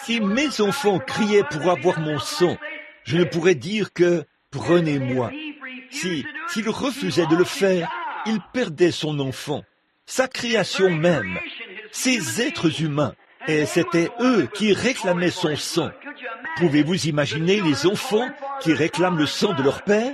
B: Si mes enfants criaient pour avoir mon sang, je ne pourrais dire que « prenez-moi ». S'il refusait de le faire, il perdait son enfant, sa création même, ces êtres humains, et c'était eux qui réclamaient son sang. Pouvez-vous imaginer les enfants qui réclament le sang de leur père?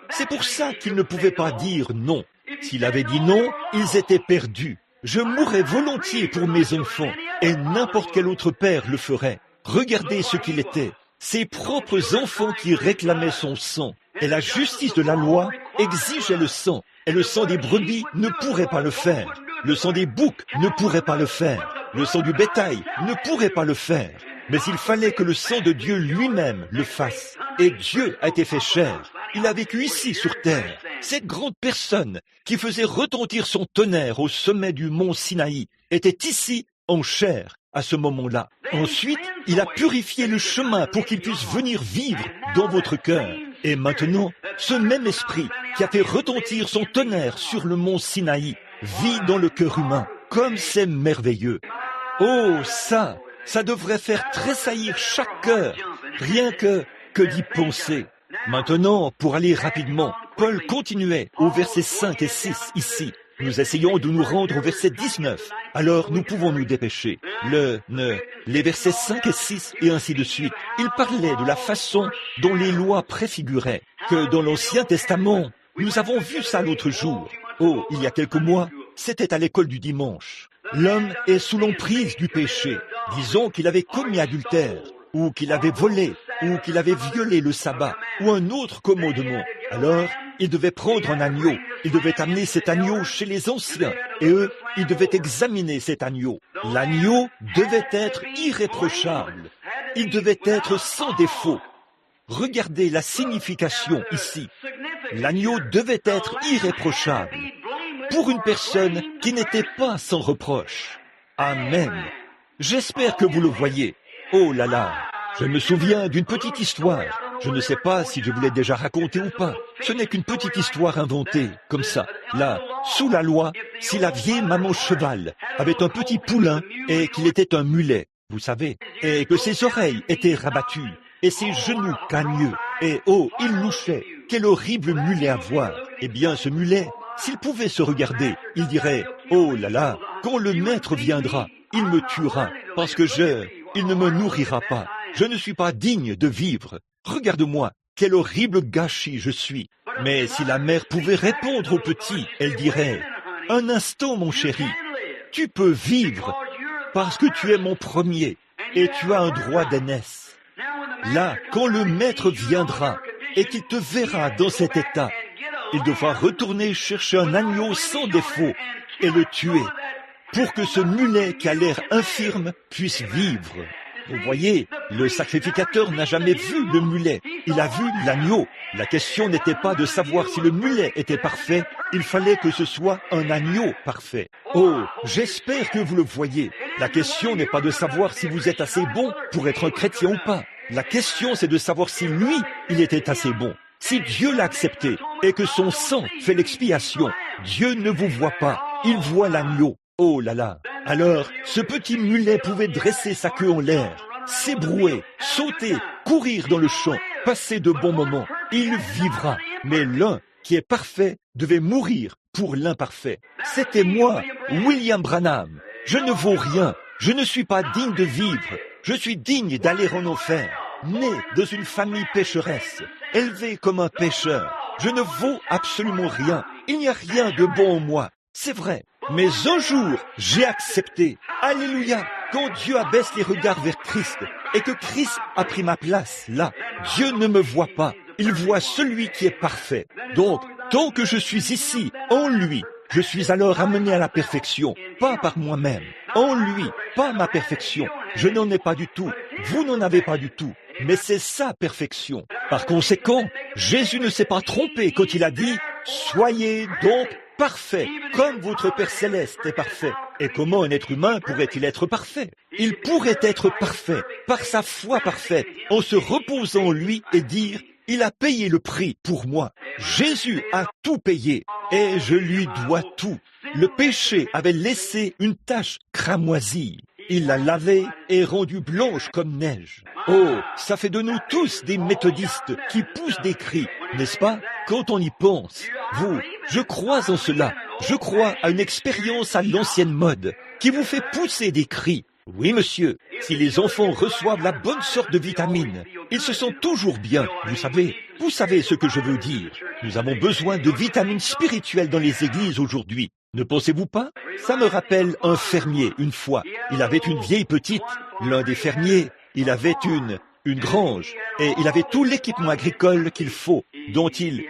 B: C'est pour ça qu'ils ne pouvaient pas dire non. S'il avait dit non, ils étaient perdus. Je mourrais volontiers pour mes enfants, et n'importe quel autre père le ferait. Regardez ce qu'il était, ses propres enfants qui réclamaient son sang. Et la justice de la loi exigeait le sang, et le sang des brebis ne pourrait pas le faire. Le sang des boucs ne pourrait pas le faire. Le sang du bétail ne pourrait pas le faire. Mais il fallait que le sang de Dieu lui-même le fasse. Et Dieu a été fait chair. Il a vécu ici sur terre. Cette grande personne qui faisait retentir son tonnerre au sommet du mont Sinaï était ici en chair à ce moment-là. Ensuite, il a purifié le chemin pour qu'il puisse venir vivre dans votre cœur. Et maintenant, ce même esprit qui a fait retentir son tonnerre sur le mont Sinaï vit dans le cœur humain. Comme c'est merveilleux. Oh, ça devrait faire tressaillir chaque cœur, rien que d'y penser. Maintenant, pour aller rapidement, Paul continuait au verset 5 et 6 ici. Nous essayons de nous rendre au verset 19. Alors nous pouvons nous dépêcher. Les versets 5 et 6 et ainsi de suite. Il parlait de la façon dont les lois préfiguraient, que dans l'Ancien Testament, nous avons vu ça l'autre jour. Oh, il y a quelques mois, c'était à l'école du dimanche. L'homme est sous l'emprise du péché. Disons qu'il avait commis adultère, ou qu'il avait volé, ou qu'il avait violé le sabbat, ou un autre commandement. Alors, il devait prendre un agneau. Il devait amener cet agneau chez les anciens. Et eux, ils devaient examiner cet agneau. L'agneau devait être irréprochable. Il devait être sans défaut. Regardez la signification ici. L'agneau devait être irréprochable pour une personne qui n'était pas sans reproche. Amen. J'espère que vous le voyez. Oh là là, je me souviens d'une petite histoire. Je ne sais pas si je vous l'ai déjà raconté ou pas. Ce n'est qu'une petite histoire inventée, comme ça. Là, sous la loi, si la vieille maman cheval avait un petit poulain et qu'il était un mulet, vous savez, et que ses oreilles étaient rabattues, et ses genoux cagneux, et oh, il louchait, quel horrible mulet à voir. Eh bien, ce mulet, s'il pouvait se regarder, il dirait, oh là là, quand le maître viendra, il me tuera, parce que il ne me nourrira pas. Je ne suis pas digne de vivre. Regarde-moi, quel horrible gâchis je suis. Mais si la mère pouvait répondre au petit, elle dirait, un instant, mon chéri, tu peux vivre, parce que tu es mon premier, et tu as un droit d'aînesse. Là, quand le maître viendra, et qu'il te verra dans cet état, il devra retourner chercher un agneau sans défaut, et le tuer, pour que ce mulet qui a l'air infirme puisse vivre. Vous voyez, le sacrificateur n'a jamais vu le mulet, il a vu l'agneau. La question n'était pas de savoir si le mulet était parfait, il fallait que ce soit un agneau parfait. Oh, j'espère que vous le voyez. La question n'est pas de savoir si vous êtes assez bon pour être un chrétien ou pas. La question, c'est de savoir si lui, il était assez bon. Si Dieu l'a accepté et que son sang fait l'expiation, Dieu ne vous voit pas, il voit l'agneau. Oh là là! Alors, ce petit mulet pouvait dresser sa queue en l'air, s'ébrouer, sauter, courir dans le champ, passer de bons moments. Il vivra. Mais l'un qui est parfait devait mourir pour l'imparfait. C'était moi, William Branham. Je ne vaux rien. Je ne suis pas digne de vivre. Je suis digne d'aller en enfer. Né dans une famille pécheresse, élevé comme un pécheur. Je ne vaux absolument rien. Il n'y a rien de bon en moi. C'est vrai. Mais un jour, j'ai accepté. Alléluia. Quand Dieu abaisse les regards vers Christ et que Christ a pris ma place là, Dieu ne me voit pas. Il voit celui qui est parfait. Donc, tant que je suis ici, en lui, je suis alors amené à la perfection, pas par moi-même. En lui, pas ma perfection. Je n'en ai pas du tout. Vous n'en avez pas du tout. Mais c'est sa perfection. Par conséquent, Jésus ne s'est pas trompé quand il a dit « Soyez donc parfait, comme votre Père Céleste est parfait. » Et comment un être humain pourrait-il être parfait? Il pourrait être parfait par sa foi parfaite, en se reposant en lui et dire « Il a payé le prix pour moi. Jésus a tout payé et je lui dois tout. » Le péché avait laissé une tache cramoisie. Il l'a lavée et rendue blanche comme neige. Oh, ça fait de nous tous des méthodistes qui poussent des cris, n'est-ce pas? Quand on y pense, je crois en cela. Je crois à une expérience à l'ancienne mode qui vous fait pousser des cris. Oui, monsieur, si les enfants reçoivent la bonne sorte de vitamines, ils se sentent toujours bien, vous savez ce que je veux dire. Nous avons besoin de vitamines spirituelles dans les églises aujourd'hui. Ne pensez-vous pas? Ça me rappelle un fermier, une fois. Il avait une vieille petite. L'un des fermiers, il avait une grange, et il avait tout l'équipement agricole qu'il faut, dont il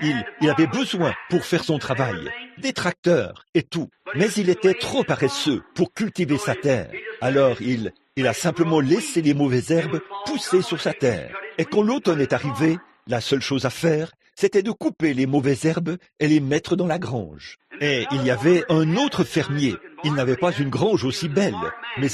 B: avait besoin pour faire son travail. Des tracteurs et tout. Mais il était trop paresseux pour cultiver sa terre. Alors il a simplement laissé les mauvaises herbes pousser sur sa terre. Et quand l'automne est arrivé, la seule chose à faire, c'était de couper les mauvaises herbes et les mettre dans la grange. Et il y avait un autre fermier. Il n'avait pas une grange aussi belle, mais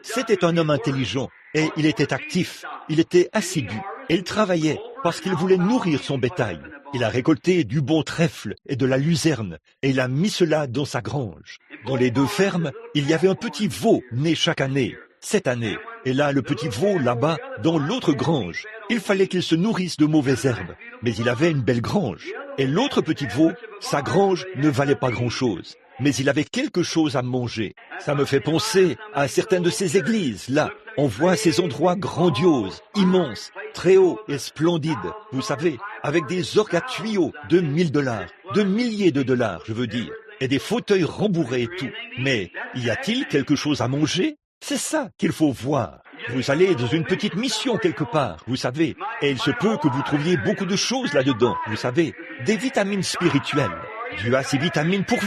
B: c'était un homme intelligent et il était actif, il était assidu et il travaillait parce qu'il voulait nourrir son bétail. Il a récolté du bon trèfle et de la luzerne et il a mis cela dans sa grange. Dans les deux fermes, il y avait un petit veau né chaque année. Cette année, et là le petit veau là-bas dans l'autre grange. Il fallait qu'il se nourrisse de mauvaises herbes, mais il avait une belle grange. Et l'autre petit veau, sa grange ne valait pas grand-chose, mais il avait quelque chose à manger. Ça me fait penser à certaines de ces églises, là. On voit ces endroits grandioses, immenses, très hauts et splendides, vous savez, avec des orgues à tuyaux de $1000, de milliers de dollars, je veux dire, et des fauteuils rembourrés et tout. Mais y a-t-il quelque chose à manger? C'est ça qu'il faut voir. Vous allez dans une petite mission quelque part, vous savez, et il se peut que vous trouviez beaucoup de choses là-dedans, vous savez, des vitamines spirituelles. Dieu a ces vitamines pour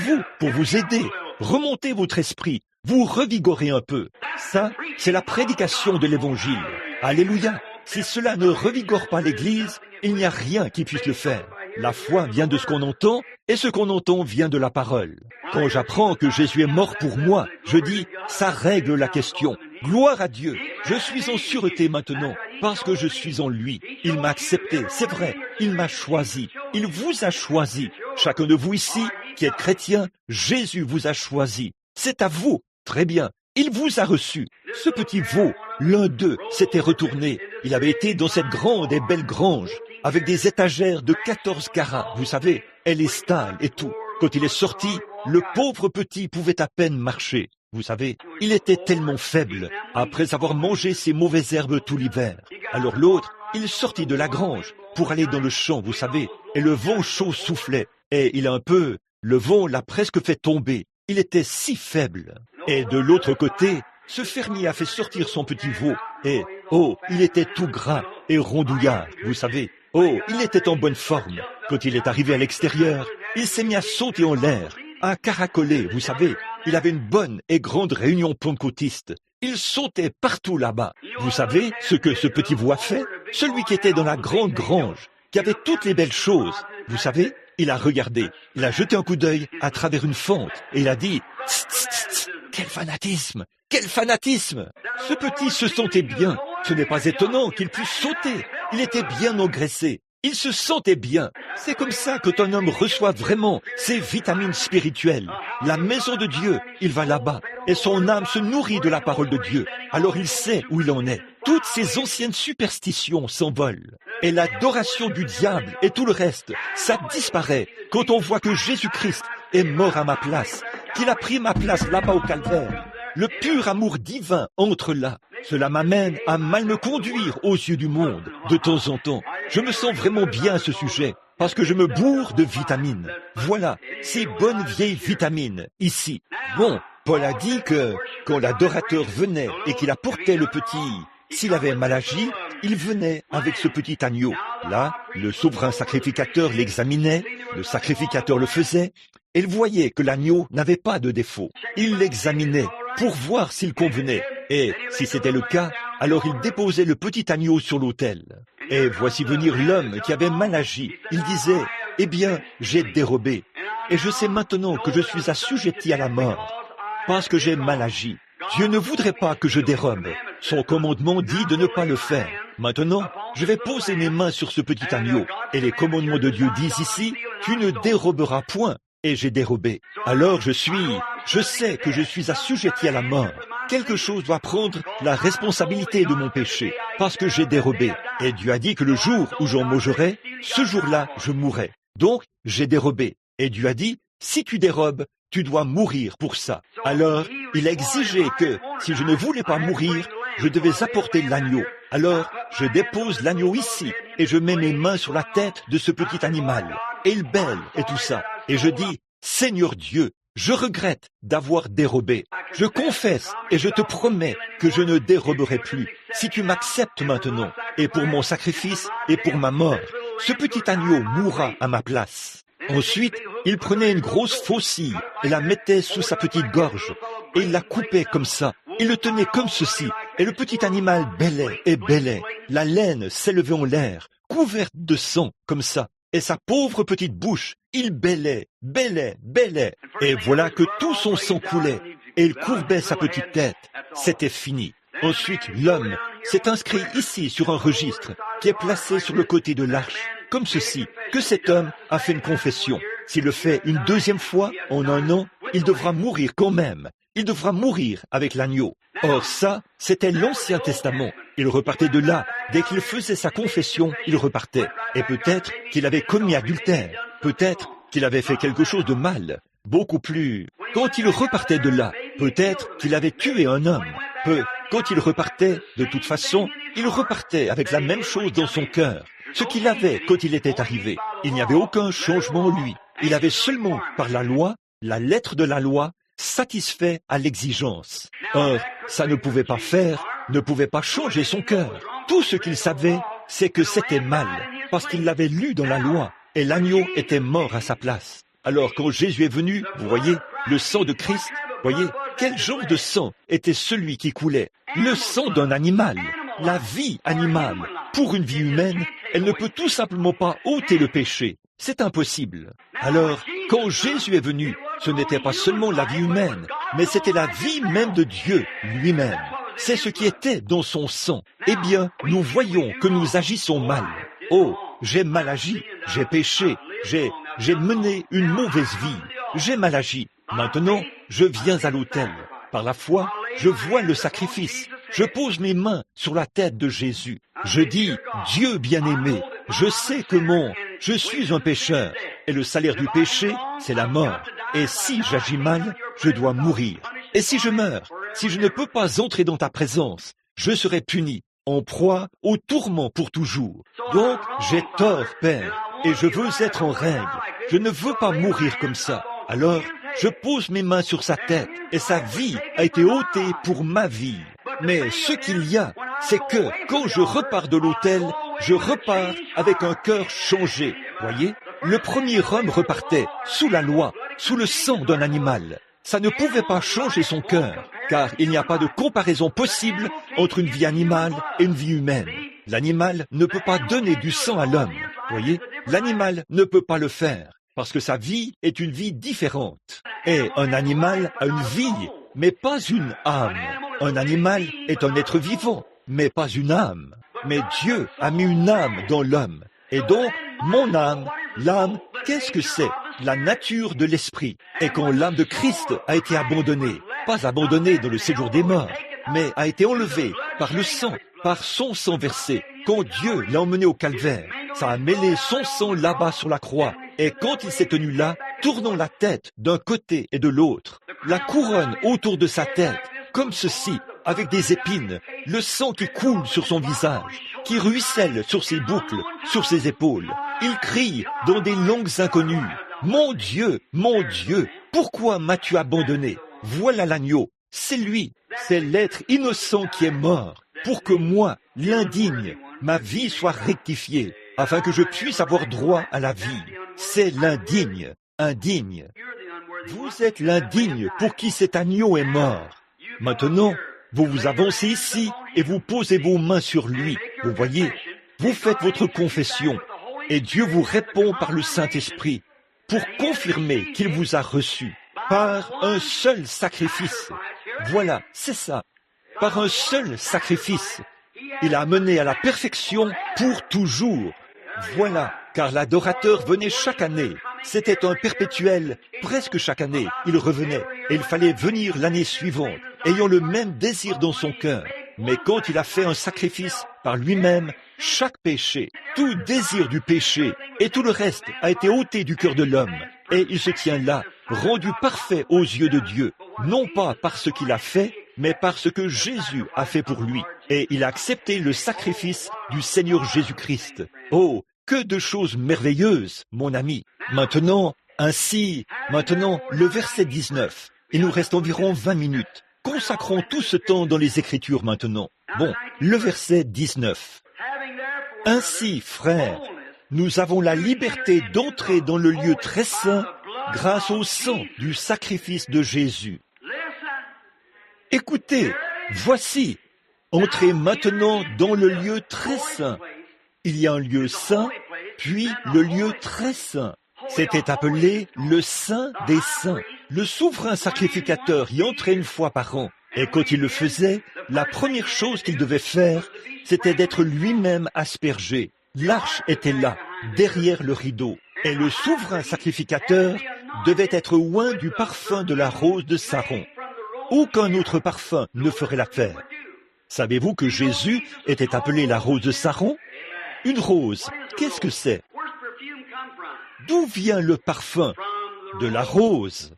B: vous aider. Remontez votre esprit, vous revigorez un peu. Ça, c'est la prédication de l'Évangile. Alléluia. Si cela ne revigore pas l'Église, il n'y a rien qui puisse le faire. La foi vient de ce qu'on entend, et ce qu'on entend vient de la parole. Quand j'apprends que Jésus est mort pour moi, je dis, ça règle la question. Gloire à Dieu, je suis en sûreté maintenant. parce que je suis en lui. Il m'a accepté, c'est vrai, il m'a choisi, il vous a choisi. Chacun de vous ici, qui êtes chrétien, Jésus vous a choisi. C'est à vous, très bien, il vous a reçu. Ce petit veau, l'un d'eux, s'était retourné. Il avait été dans cette grande et belle grange, avec des étagères de 14 carats, vous savez, et les stalles et tout. Quand il est sorti, le pauvre petit pouvait à peine marcher. Vous savez, il était tellement faible, après avoir mangé ces mauvaises herbes tout l'hiver. Alors l'autre, il sortit de la grange pour aller dans le champ, vous savez, et le vent chaud soufflait, et le vent l'a presque fait tomber. Il était si faible. Et de l'autre côté, ce fermier a fait sortir son petit veau, et, oh, il était tout gras et rondouillard, vous savez. Oh, il était en bonne forme. Quand il est arrivé à l'extérieur, il s'est mis à sauter en l'air, à caracoler, vous savez. Il avait une bonne et grande réunion pentecôtiste. Il sautait partout là-bas. Vous savez ce que ce petit veau a fait? Celui qui était dans la grande grange, qui avait toutes les belles choses. Vous savez, il a regardé, il a jeté un coup d'œil à travers une fente, et il a dit « Tss, tss, tss, tss, quel fanatisme! Quel fanatisme !» Ce petit se sentait bien. Ce n'est pas étonnant qu'il puisse sauter. Il était bien engraissé. Il se sentait bien. C'est comme ça que ton homme reçoit vraiment ses vitamines spirituelles. La maison de Dieu, il va là-bas, et son âme se nourrit de la parole de Dieu. Alors il sait où il en est. Toutes ces anciennes superstitions s'envolent. Et l'adoration du diable et tout le reste, ça disparaît quand on voit que Jésus-Christ est mort à ma place, qu'il a pris ma place là-bas au calvaire. Le pur amour divin entre là. Cela m'amène à mal me conduire aux yeux du monde, de temps en temps. Je me sens vraiment bien à ce sujet, parce que je me bourre de vitamines. Voilà, ces bonnes vieilles vitamines, ici. Bon, Paul a dit que, quand l'adorateur venait et qu'il apportait le petit, s'il avait mal agi, il venait avec ce petit agneau. Là, le souverain sacrificateur l'examinait, le sacrificateur le faisait, et il voyait que l'agneau n'avait pas de défaut. Il l'examinait pour voir s'il convenait. Et si c'était le cas, alors il déposait le petit agneau sur l'autel. Et voici venir l'homme qui avait mal agi. Il disait, « Eh bien, j'ai dérobé. Et je sais maintenant que je suis assujetti à la mort, parce que j'ai mal agi. Dieu ne voudrait pas que je dérobe. Son commandement dit de ne pas le faire. Maintenant, je vais poser mes mains sur ce petit agneau. Et les commandements de Dieu disent ici, « Tu ne déroberas point. » Et j'ai dérobé. Alors je sais que je suis assujetti à la mort. Quelque chose doit prendre la responsabilité de mon péché, parce que j'ai dérobé. Et Dieu a dit que le jour où j'en mangerai, ce jour-là, je mourrai. Donc, j'ai dérobé. Et Dieu a dit, si tu dérobes, tu dois mourir pour ça. Alors, il a exigé que, si je ne voulais pas mourir, je devais apporter l'agneau. Alors, je dépose l'agneau ici, et je mets mes mains sur la tête de ce petit animal. Et il bêle, et tout ça. Et je dis, Seigneur Dieu, je regrette d'avoir dérobé. Je confesse et je te promets que je ne déroberai plus. Si tu m'acceptes maintenant, et pour mon sacrifice et pour ma mort, ce petit agneau mourra à ma place. Ensuite, il prenait une grosse faucille et la mettait sous sa petite gorge, et il la coupait comme ça. Il le tenait comme ceci, et le petit animal bêlait et bêlait. La laine s'élevait en l'air, couverte de sang, comme ça. Et sa pauvre petite bouche, il bêlait, bêlait, bêlait. Et voilà que tout son sang coulait, et il courbait sa petite tête. C'était fini. Ensuite, l'homme s'est inscrit ici sur un registre qui est placé sur le côté de l'arche, comme ceci, que cet homme a fait une confession. S'il le fait une deuxième fois en un an, il devra mourir quand même. Il devra mourir avec l'agneau. Or ça, c'était l'Ancien Testament. Il repartait de là. Dès qu'il faisait sa confession, il repartait. Et peut-être qu'il avait commis adultère. Peut-être qu'il avait fait quelque chose de mal. Beaucoup plus. Quand il repartait de là, peut-être qu'il avait tué un homme. Quand il repartait, de toute façon, il repartait avec la même chose dans son cœur. Ce qu'il avait quand il était arrivé. Il n'y avait aucun changement en lui. Il avait seulement, par la loi, la lettre de la loi, satisfait à l'exigence. Or, ça ne pouvait pas faire, ne pouvait pas changer son cœur. Tout ce qu'il savait, c'est que c'était mal, parce qu'il l'avait lu dans la loi, et l'agneau était mort à sa place. Alors quand Jésus est venu, vous voyez, le sang de Christ, voyez, quel genre de sang était celui qui coulait? Le sang d'un animal, la vie animale. Pour une vie humaine, elle ne peut tout simplement pas ôter le péché. C'est impossible. Alors, quand Jésus est venu, ce n'était pas seulement la vie humaine, mais c'était la vie même de Dieu lui-même. c'est ce qui était dans son sang. Eh bien, nous voyons que nous agissons mal. Oh, j'ai mal agi, j'ai péché, j'ai mené une mauvaise vie, j'ai mal agi. Maintenant, je viens à l'autel. Par la foi, je vois le sacrifice. Je pose mes mains sur la tête de Jésus. Je dis, Dieu bien-aimé, je sais que je suis un pécheur, et le salaire du péché, c'est la mort. Et si j'agis mal, je dois mourir. Et si je meurs, si je ne peux pas entrer dans ta présence, je serai puni, en proie au tourment pour toujours. Donc, j'ai tort, Père, et je veux être en règle. Je ne veux pas mourir comme ça. Alors, je pose mes mains sur sa tête, et sa vie a été ôtée pour ma vie. Mais ce qu'il y a, c'est que quand je repars de l'autel, je repars avec un cœur changé. Voyez, le premier homme repartait sous la loi, sous le sang d'un animal. Ça ne pouvait pas changer son cœur, car il n'y a pas de comparaison possible entre une vie animale et une vie humaine. L'animal ne peut pas donner du sang à l'homme. Voyez, l'animal ne peut pas le faire, parce que sa vie est une vie différente. Et un animal a une vie, mais pas une âme. Un animal est un être vivant, mais pas une âme. Mais Dieu a mis une âme dans l'homme. Et donc, mon âme, l'âme, qu'est-ce que c'est? La nature de l'esprit. Et quand l'âme de Christ a été abandonnée, pas abandonnée dans le séjour des morts, mais a été enlevée par le sang, par son sang versé, quand Dieu l'a emmené au calvaire, ça a mêlé son sang là-bas sur la croix. Et quand il s'est tenu là, tournant la tête d'un côté et de l'autre, la couronne autour de sa tête, comme ceci, avec des épines, le sang qui coule sur son visage, qui ruisselle sur ses boucles, sur ses épaules. Il crie dans des langues inconnues, « Mon Dieu, pourquoi m'as-tu abandonné? Voilà l'agneau, c'est lui, c'est l'être innocent qui est mort, pour que moi, l'indigne, ma vie soit rectifiée, afin que je puisse avoir droit à la vie. C'est l'indigne, indigne. Vous êtes l'indigne pour qui cet agneau est mort. Maintenant, vous vous avancez ici et vous posez vos mains sur lui. Vous voyez, vous faites votre confession et Dieu vous répond par le Saint-Esprit pour confirmer qu'il vous a reçu par un seul sacrifice. Voilà, c'est ça. Par un seul sacrifice. Il a amené à la perfection pour toujours. Voilà, car l'adorateur venait chaque année. C'était un perpétuel, presque chaque année, il revenait, et il fallait venir l'année suivante, ayant le même désir dans son cœur. Mais quand il a fait un sacrifice par lui-même, chaque péché, tout désir du péché et tout le reste a été ôté du cœur de l'homme. Et il se tient là, rendu parfait aux yeux de Dieu, non pas par ce qu'il a fait, mais par ce que Jésus a fait pour lui. Et il a accepté le sacrifice du Seigneur Jésus-Christ. Oh, que de choses merveilleuses, mon ami. Maintenant, le verset 19. Il nous reste environ 20 minutes. Consacrons tout ce temps dans les Écritures maintenant. Bon, le verset 19. Ainsi, frères, nous avons la liberté d'entrer dans le lieu très saint grâce au sang du sacrifice de Jésus. Écoutez, voici, entrez maintenant dans le lieu très saint. Il y a un lieu saint, puis le lieu très saint. C'était appelé le Saint des Saints. Le souverain sacrificateur y entrait une fois par an. Et quand il le faisait, la première chose qu'il devait faire, c'était d'être lui-même aspergé. L'arche était là, derrière le rideau. Et le souverain sacrificateur devait être oint du parfum de la rose de Saron. Aucun autre parfum ne ferait l'affaire. Savez-vous que Jésus était appelé la rose de Saron? Une rose, qu'est-ce que c'est? D'où vient le parfum? De la rose.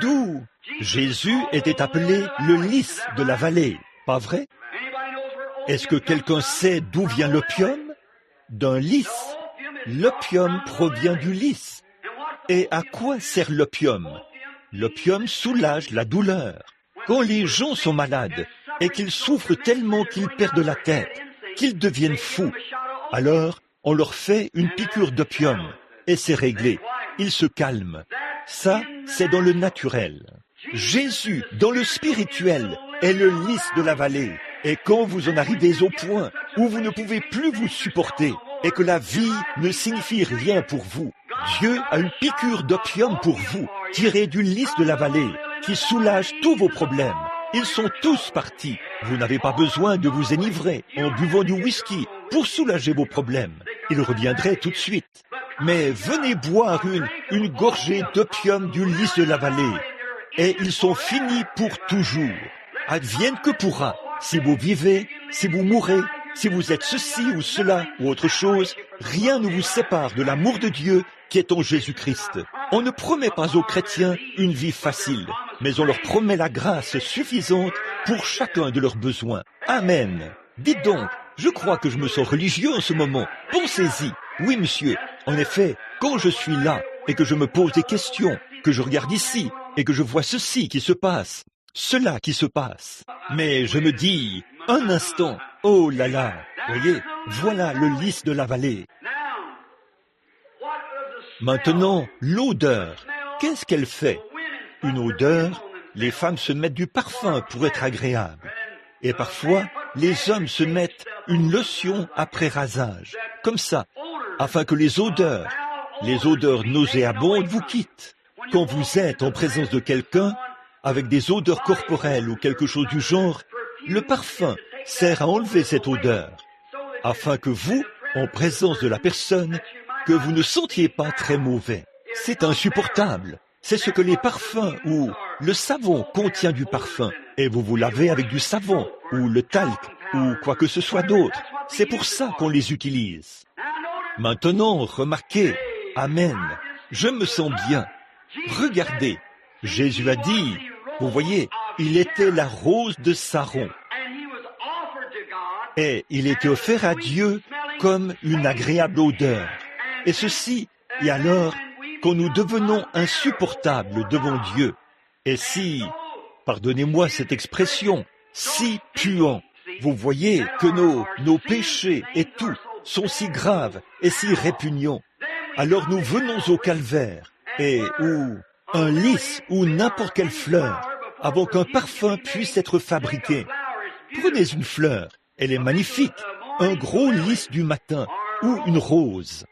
B: D'où? Jésus était appelé le lys de la vallée, pas vrai? Est-ce que quelqu'un sait d'où vient l'opium? D'un lys. L'opium provient du lys. Et à quoi sert l'opium? L'opium soulage la douleur. Quand les gens sont malades et qu'ils souffrent tellement qu'ils perdent la tête, qu'ils deviennent fous, alors on leur fait une piqûre d'opium et c'est réglé. Ils se calment. Ça, c'est dans le naturel. Jésus, dans le spirituel, est le lys de la vallée. Et quand vous en arrivez au point où vous ne pouvez plus vous supporter et que la vie ne signifie rien pour vous, Dieu a une piqûre d'opium pour vous, tirée du lys de la vallée, qui soulage tous vos problèmes. Ils sont tous partis. Vous n'avez pas besoin de vous enivrer en buvant du whisky pour soulager vos problèmes. Ils reviendraient tout de suite. Mais venez boire une gorgée d'opium du lys de la vallée, et ils sont finis pour toujours. Advienne que pourra, si vous vivez, si vous mourrez, si vous êtes ceci ou cela ou autre chose, rien ne vous sépare de l'amour de Dieu qui est en Jésus-Christ. On ne promet pas aux chrétiens une vie facile, mais on leur promet la grâce suffisante pour chacun de leurs besoins. Amen. Dites donc, je crois que je me sens religieux en ce moment. Pensez-y. Oui, monsieur. En effet, quand je suis là et que je me pose des questions, que je regarde ici et que je vois ceci qui se passe, cela qui se passe, mais je me dis, un instant, oh là là, voyez, voilà le lys de la vallée. Maintenant, l'odeur, qu'est-ce qu'elle fait? Une odeur, les femmes se mettent du parfum pour être agréables. Et parfois, les hommes se mettent une lotion après rasage, comme ça, afin que les odeurs nauséabondes vous quittent. Quand vous êtes en présence de quelqu'un, avec des odeurs corporelles ou quelque chose du genre, le parfum sert à enlever cette odeur, afin que vous, en présence de la personne, que vous ne sentiez pas très mauvais. C'est insupportable. C'est ce que les parfums ou le savon contient du parfum, et vous vous lavez avec du savon ou le talc ou quoi que ce soit d'autre. C'est pour ça qu'on les utilise. Maintenant, remarquez, Amen, je me sens bien. Regardez, Jésus a dit, vous voyez, il était la rose de Saron. Et il était offert à Dieu comme une agréable odeur. Et ceci, et alors, quand nous devenons insupportables devant Dieu, et si, pardonnez-moi cette expression, si puants, vous voyez que nos péchés et tout sont si graves et si répugnants, alors nous venons au calvaire, et ou un lys ou n'importe quelle fleur, avant qu'un parfum puisse être fabriqué. Prenez une fleur, elle est magnifique, un gros lys du matin, ou une rose.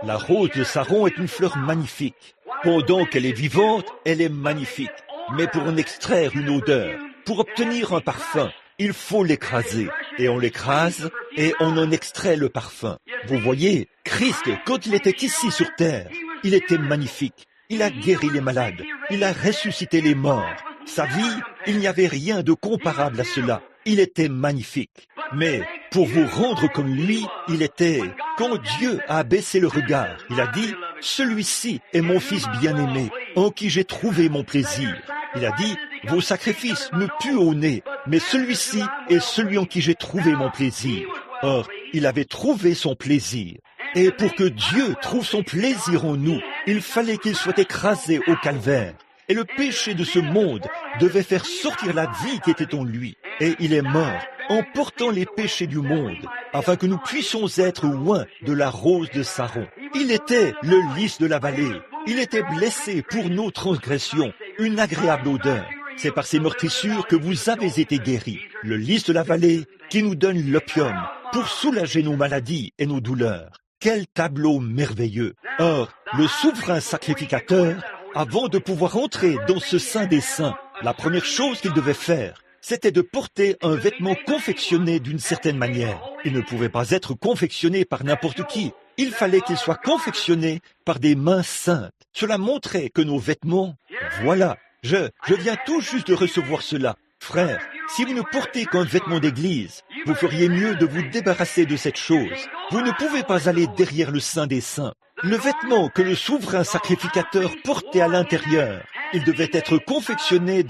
B: La rose de Saron est une fleur magnifique. Pendant qu'elle est vivante, elle est magnifique. Mais pour en extraire une odeur, pour obtenir un parfum, il faut l'écraser. Et on l'écrase et on en extrait le parfum. Vous voyez, Christ, quand il était ici sur terre, il était magnifique. Il a guéri les malades. Il a ressuscité les morts. Sa vie, il n'y avait rien de comparable à cela. Il était magnifique. Mais pour vous rendre comme lui, il était... Quand Dieu a baissé le regard, il a dit, « Celui-ci est mon fils bien-aimé, en qui j'ai trouvé mon plaisir. » Il a dit, « Vos sacrifices me puent au nez, mais celui-ci est celui en qui j'ai trouvé mon plaisir. » Or, il avait trouvé son plaisir. Et pour que Dieu trouve son plaisir en nous, il fallait qu'il soit écrasé au calvaire. Et le péché de ce monde devait faire sortir la vie qui était en lui. Et il est mort en portant les péchés du monde, afin que nous puissions être loin de la rose de Saron. Il était le lys de la vallée. Il était blessé pour nos transgressions, une agréable odeur. C'est par ces meurtrissures que vous avez été guéris. Le lys de la vallée qui nous donne l'opium pour soulager nos maladies et nos douleurs. Quel tableau merveilleux! Or, le souverain sacrificateur, avant de pouvoir entrer dans ce Saint des Saints, la première chose qu'il devait faire, c'était de porter un vêtement confectionné d'une certaine manière. Il ne pouvait pas être confectionné par n'importe qui. Il fallait qu'il soit confectionné par des mains saintes. Cela montrait que nos vêtements... Voilà, je viens tout juste de recevoir cela. Frère, si vous ne portez qu'un vêtement d'église, vous feriez mieux de vous débarrasser de cette chose. Vous ne pouvez pas aller derrière le Saint des Saints. Le vêtement que le souverain sacrificateur portait à l'intérieur, il devait être confectionné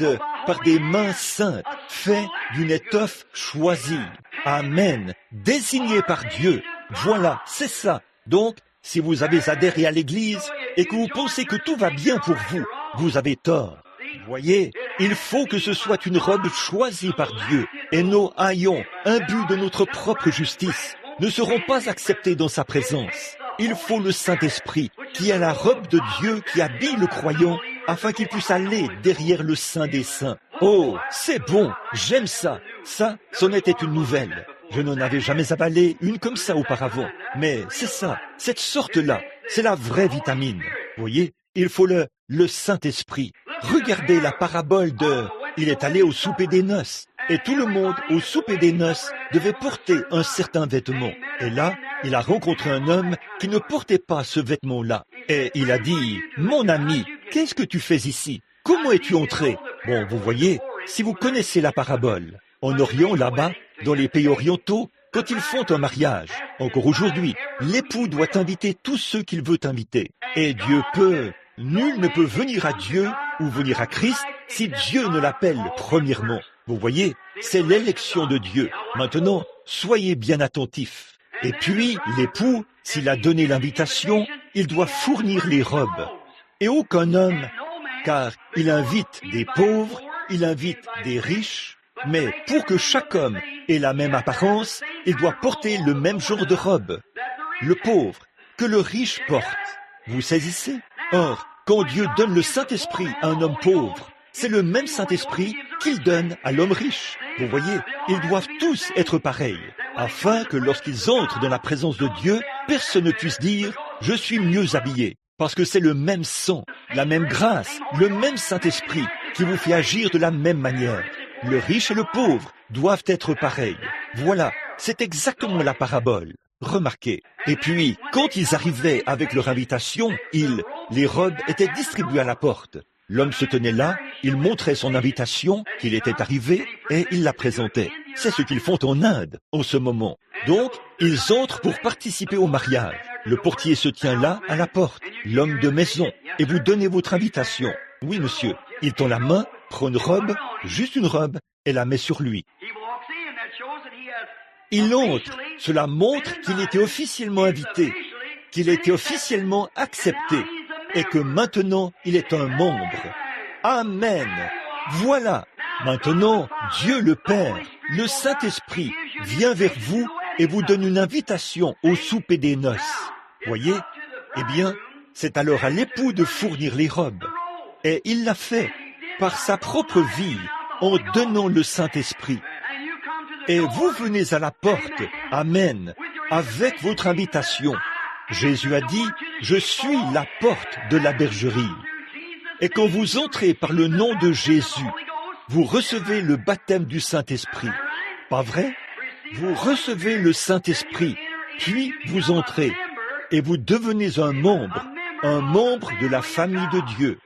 B: par des mains saintes, fait d'une étoffe choisie. Amen. Désigné par Dieu. Voilà, c'est ça. Donc, si vous avez adhéré à l'église et que vous pensez que tout va bien pour vous, vous avez tort. Voyez, il faut que ce soit une robe choisie par Dieu, et nos haillons, imbus de notre propre justice, ne seront pas acceptés dans sa présence. Il faut le Saint-Esprit, qui est la robe de Dieu qui habille le croyant, afin qu'il puisse aller derrière le Saint des Saints. Oh, c'est bon, j'aime ça. Ça, c'en était une nouvelle. Je n'en avais jamais avalé une comme ça auparavant. Mais c'est ça, cette sorte-là, c'est la vraie vitamine. Voyez, il faut le Saint-Esprit. Regardez la parabole de « Il est allé au souper des noces ». Et tout le monde, au souper des noces, devait porter un certain vêtement. Et là, il a rencontré un homme qui ne portait pas ce vêtement-là. Et il a dit, « Mon ami, qu'est-ce que tu fais ici? Comment es-tu entré ?» Bon, vous voyez, si vous connaissez la parabole, en Orient, là-bas, dans les pays orientaux, quand ils font un mariage, encore aujourd'hui, l'époux doit inviter tous ceux qu'il veut inviter. Et Dieu peut, nul ne peut venir à Dieu ou venir à Christ si Dieu ne l'appelle premièrement. Vous voyez, c'est l'élection de Dieu. Maintenant, soyez bien attentifs. Et puis, l'époux, s'il a donné l'invitation, il doit fournir les robes. Et aucun homme, car il invite des pauvres, il invite des riches, mais pour que chaque homme ait la même apparence, il doit porter le même genre de robe. Le pauvre, que le riche porte. Vous saisissez? Or, quand Dieu donne le Saint-Esprit à un homme pauvre, c'est le même Saint-Esprit qu'il donne à l'homme riche. Vous voyez, ils doivent tous être pareils, afin que lorsqu'ils entrent dans la présence de Dieu, personne ne puisse dire « je suis mieux habillé ». Parce que c'est le même sang, la même grâce, le même Saint-Esprit qui vous fait agir de la même manière. Le riche et le pauvre doivent être pareils. Voilà, c'est exactement la parabole. Remarquez. Et puis, quand ils arrivaient avec leur invitation, les robes étaient distribuées à la porte. L'homme se tenait là, il montrait son invitation, qu'il était arrivé, et il la présentait. C'est ce qu'ils font en Inde, en ce moment. Donc, ils entrent pour participer au mariage. Le portier se tient là, à la porte, l'homme de maison, et vous donnez votre invitation. Oui, monsieur. Il tend la main, prend une robe, juste une robe, et la met sur lui. Il entre. Cela montre qu'il était officiellement invité, qu'il était officiellement accepté, et que maintenant, il est un membre. Amen. Voilà. Maintenant, Dieu le Père, le Saint-Esprit, vient vers vous et vous donne une invitation au souper des noces. Voyez? Eh bien, c'est alors à l'époux de fournir les robes. Et il l'a fait par sa propre vie, en donnant le Saint-Esprit. Et vous venez à la porte, Amen, avec votre invitation. Jésus a dit, « Je suis la porte de la bergerie ». Et quand vous entrez par le nom de Jésus, vous recevez le baptême du Saint-Esprit. Pas vrai? Vous recevez le Saint-Esprit, puis vous entrez, et vous devenez un membre de la famille de Dieu.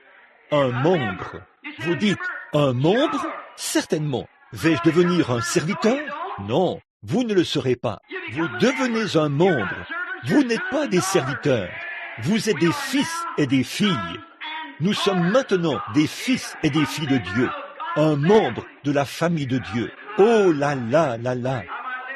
B: Un membre. Vous dites, un membre? Certainement. Vais-je devenir un serviteur? Non, vous ne le serez pas. Vous devenez un membre. Vous n'êtes pas des serviteurs. Vous êtes des fils et des filles. Nous sommes maintenant des fils et des filles de Dieu. Un membre de la famille de Dieu. Oh là là là là.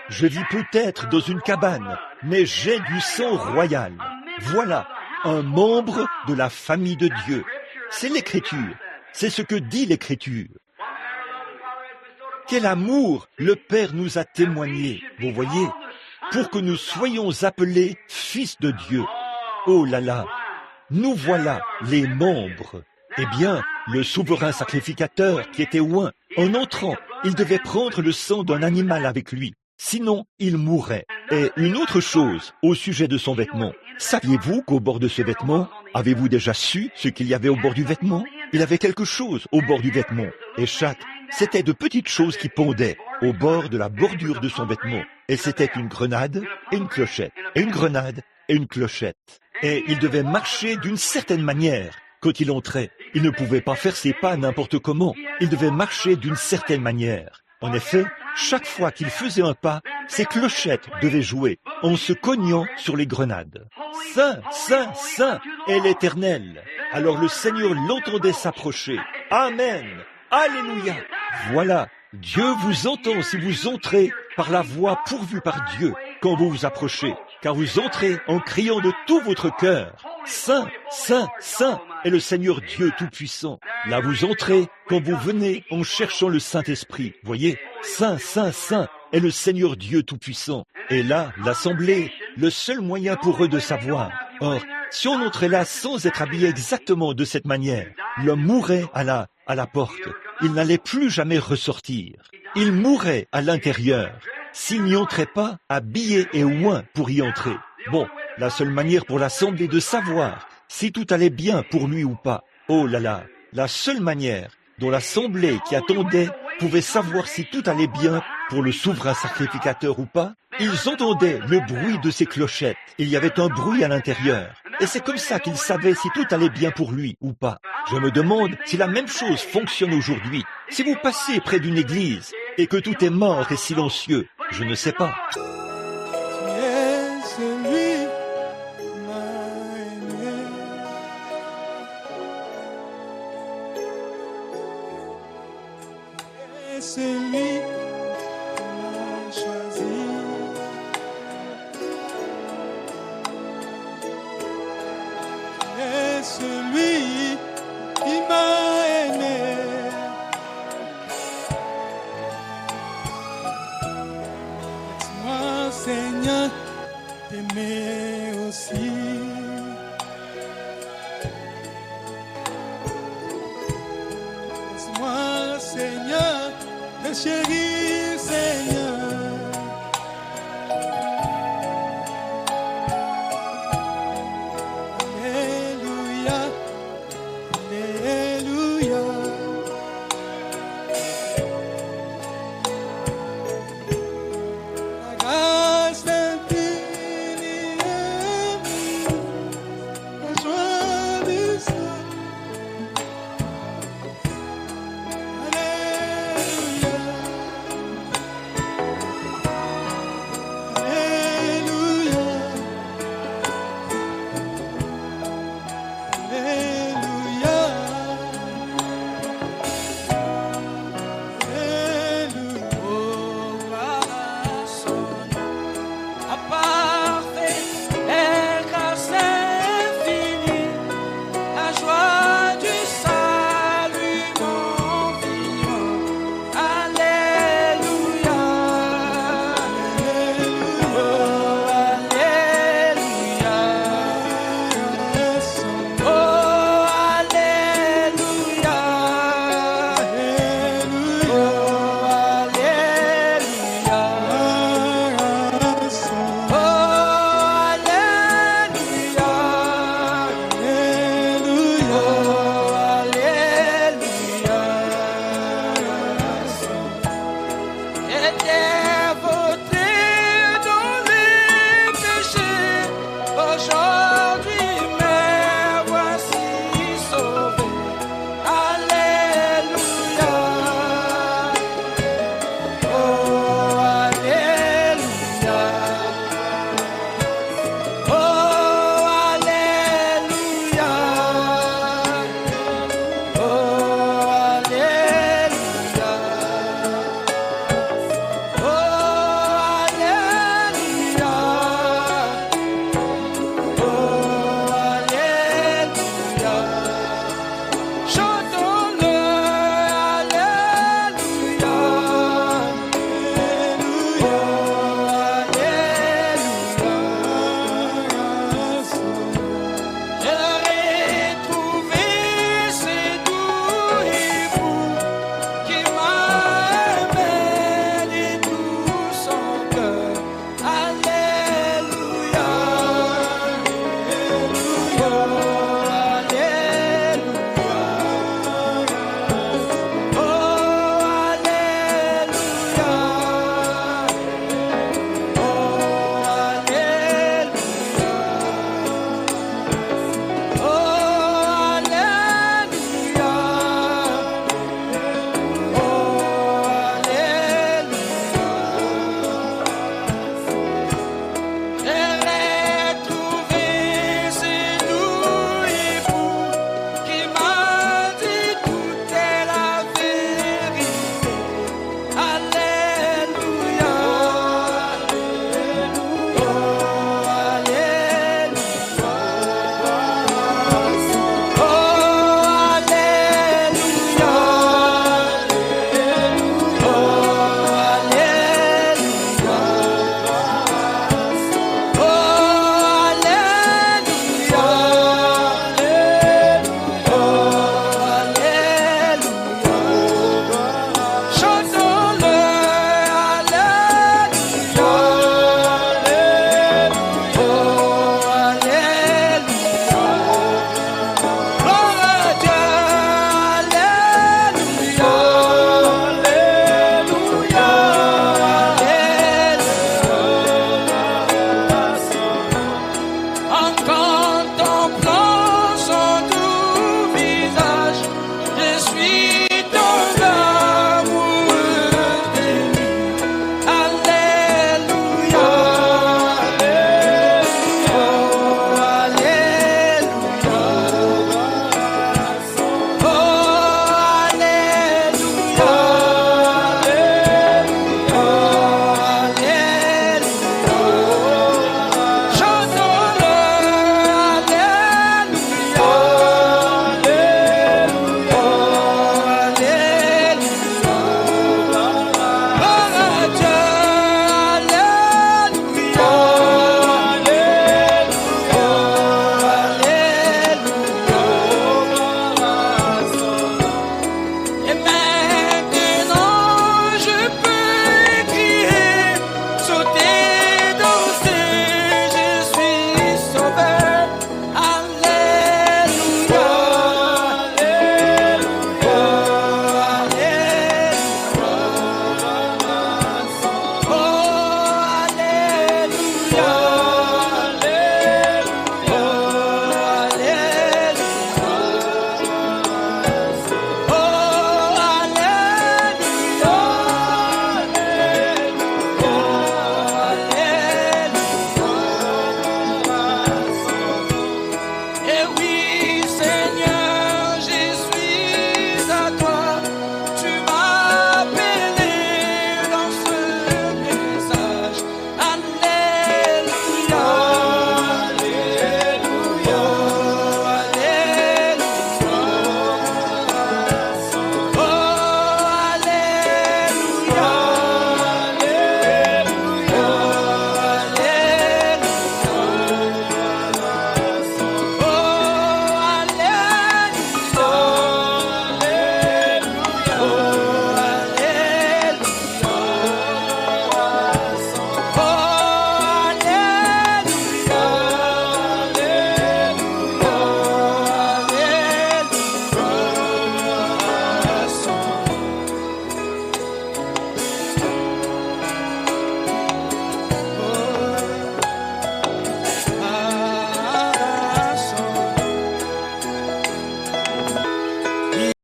B: Je vis peut-être dans une cabane, mais j'ai du sang royal. Voilà, un membre de la famille de Dieu. C'est l'Écriture. C'est ce que dit l'Écriture. Quel amour le Père nous a témoigné, vous voyez, pour que nous soyons appelés fils de Dieu. Oh là là, nous voilà les membres. Eh bien, le souverain sacrificateur qui était oint, en entrant, il devait prendre le sang d'un animal avec lui. Sinon, il mourrait. Et une autre chose au sujet de son vêtement. Saviez-vous qu'au bord de ce vêtement, avez-vous déjà su ce qu'il y avait au bord du vêtement? Il avait quelque chose au bord du vêtement. Et c'était de petites choses qui pendaient au bord de la bordure de son vêtement. Et c'était une grenade et une clochette. Et une grenade et une clochette. Et il devait marcher d'une certaine manière quand il entrait. Il ne pouvait pas faire ses pas n'importe comment. Il devait marcher d'une certaine manière. En effet, chaque fois qu'il faisait un pas, ses clochettes devaient jouer en se cognant sur les grenades. Saint, Saint, Saint est l'Éternel. Alors le Seigneur l'entendait s'approcher. Amen. Alléluia. Voilà, Dieu vous entend si vous entrez par la voie pourvue par Dieu quand vous vous approchez, car vous entrez en criant de tout votre cœur. Saint, Saint, Saint est le Seigneur Dieu Tout-Puissant. Là vous entrez quand vous venez en cherchant le Saint-Esprit. Voyez, Saint, Saint, Saint est le Seigneur Dieu Tout-Puissant. Et là, l'assemblée, le seul moyen pour eux de savoir. Or, si on entrait là sans être habillé exactement de cette manière, l'homme mourrait à la porte. Il n'allait plus jamais ressortir. Il mourrait à l'intérieur s'il n'y entrait pas habillé et oint pour y entrer. Bon, la seule manière pour l'assemblée de savoir si tout allait bien pour lui ou pas. Oh là là, la seule manière dont l'assemblée qui attendait pouvaient savoir si tout allait bien pour le souverain sacrificateur ou pas, ils entendaient le bruit de ses clochettes. Il y avait un bruit à l'intérieur. Et c'est comme ça qu'ils savaient si tout allait bien pour lui ou pas. Je me demande si la même chose fonctionne aujourd'hui. Si vous passez près d'une église et que tout est mort et silencieux, je ne sais pas.
C: Celui qui m'a choisi. Et celui qui m'a aimé. Laisse-moi, Seigneur, t'aimer aussi. Laisse-moi, Seigneur, te chérir.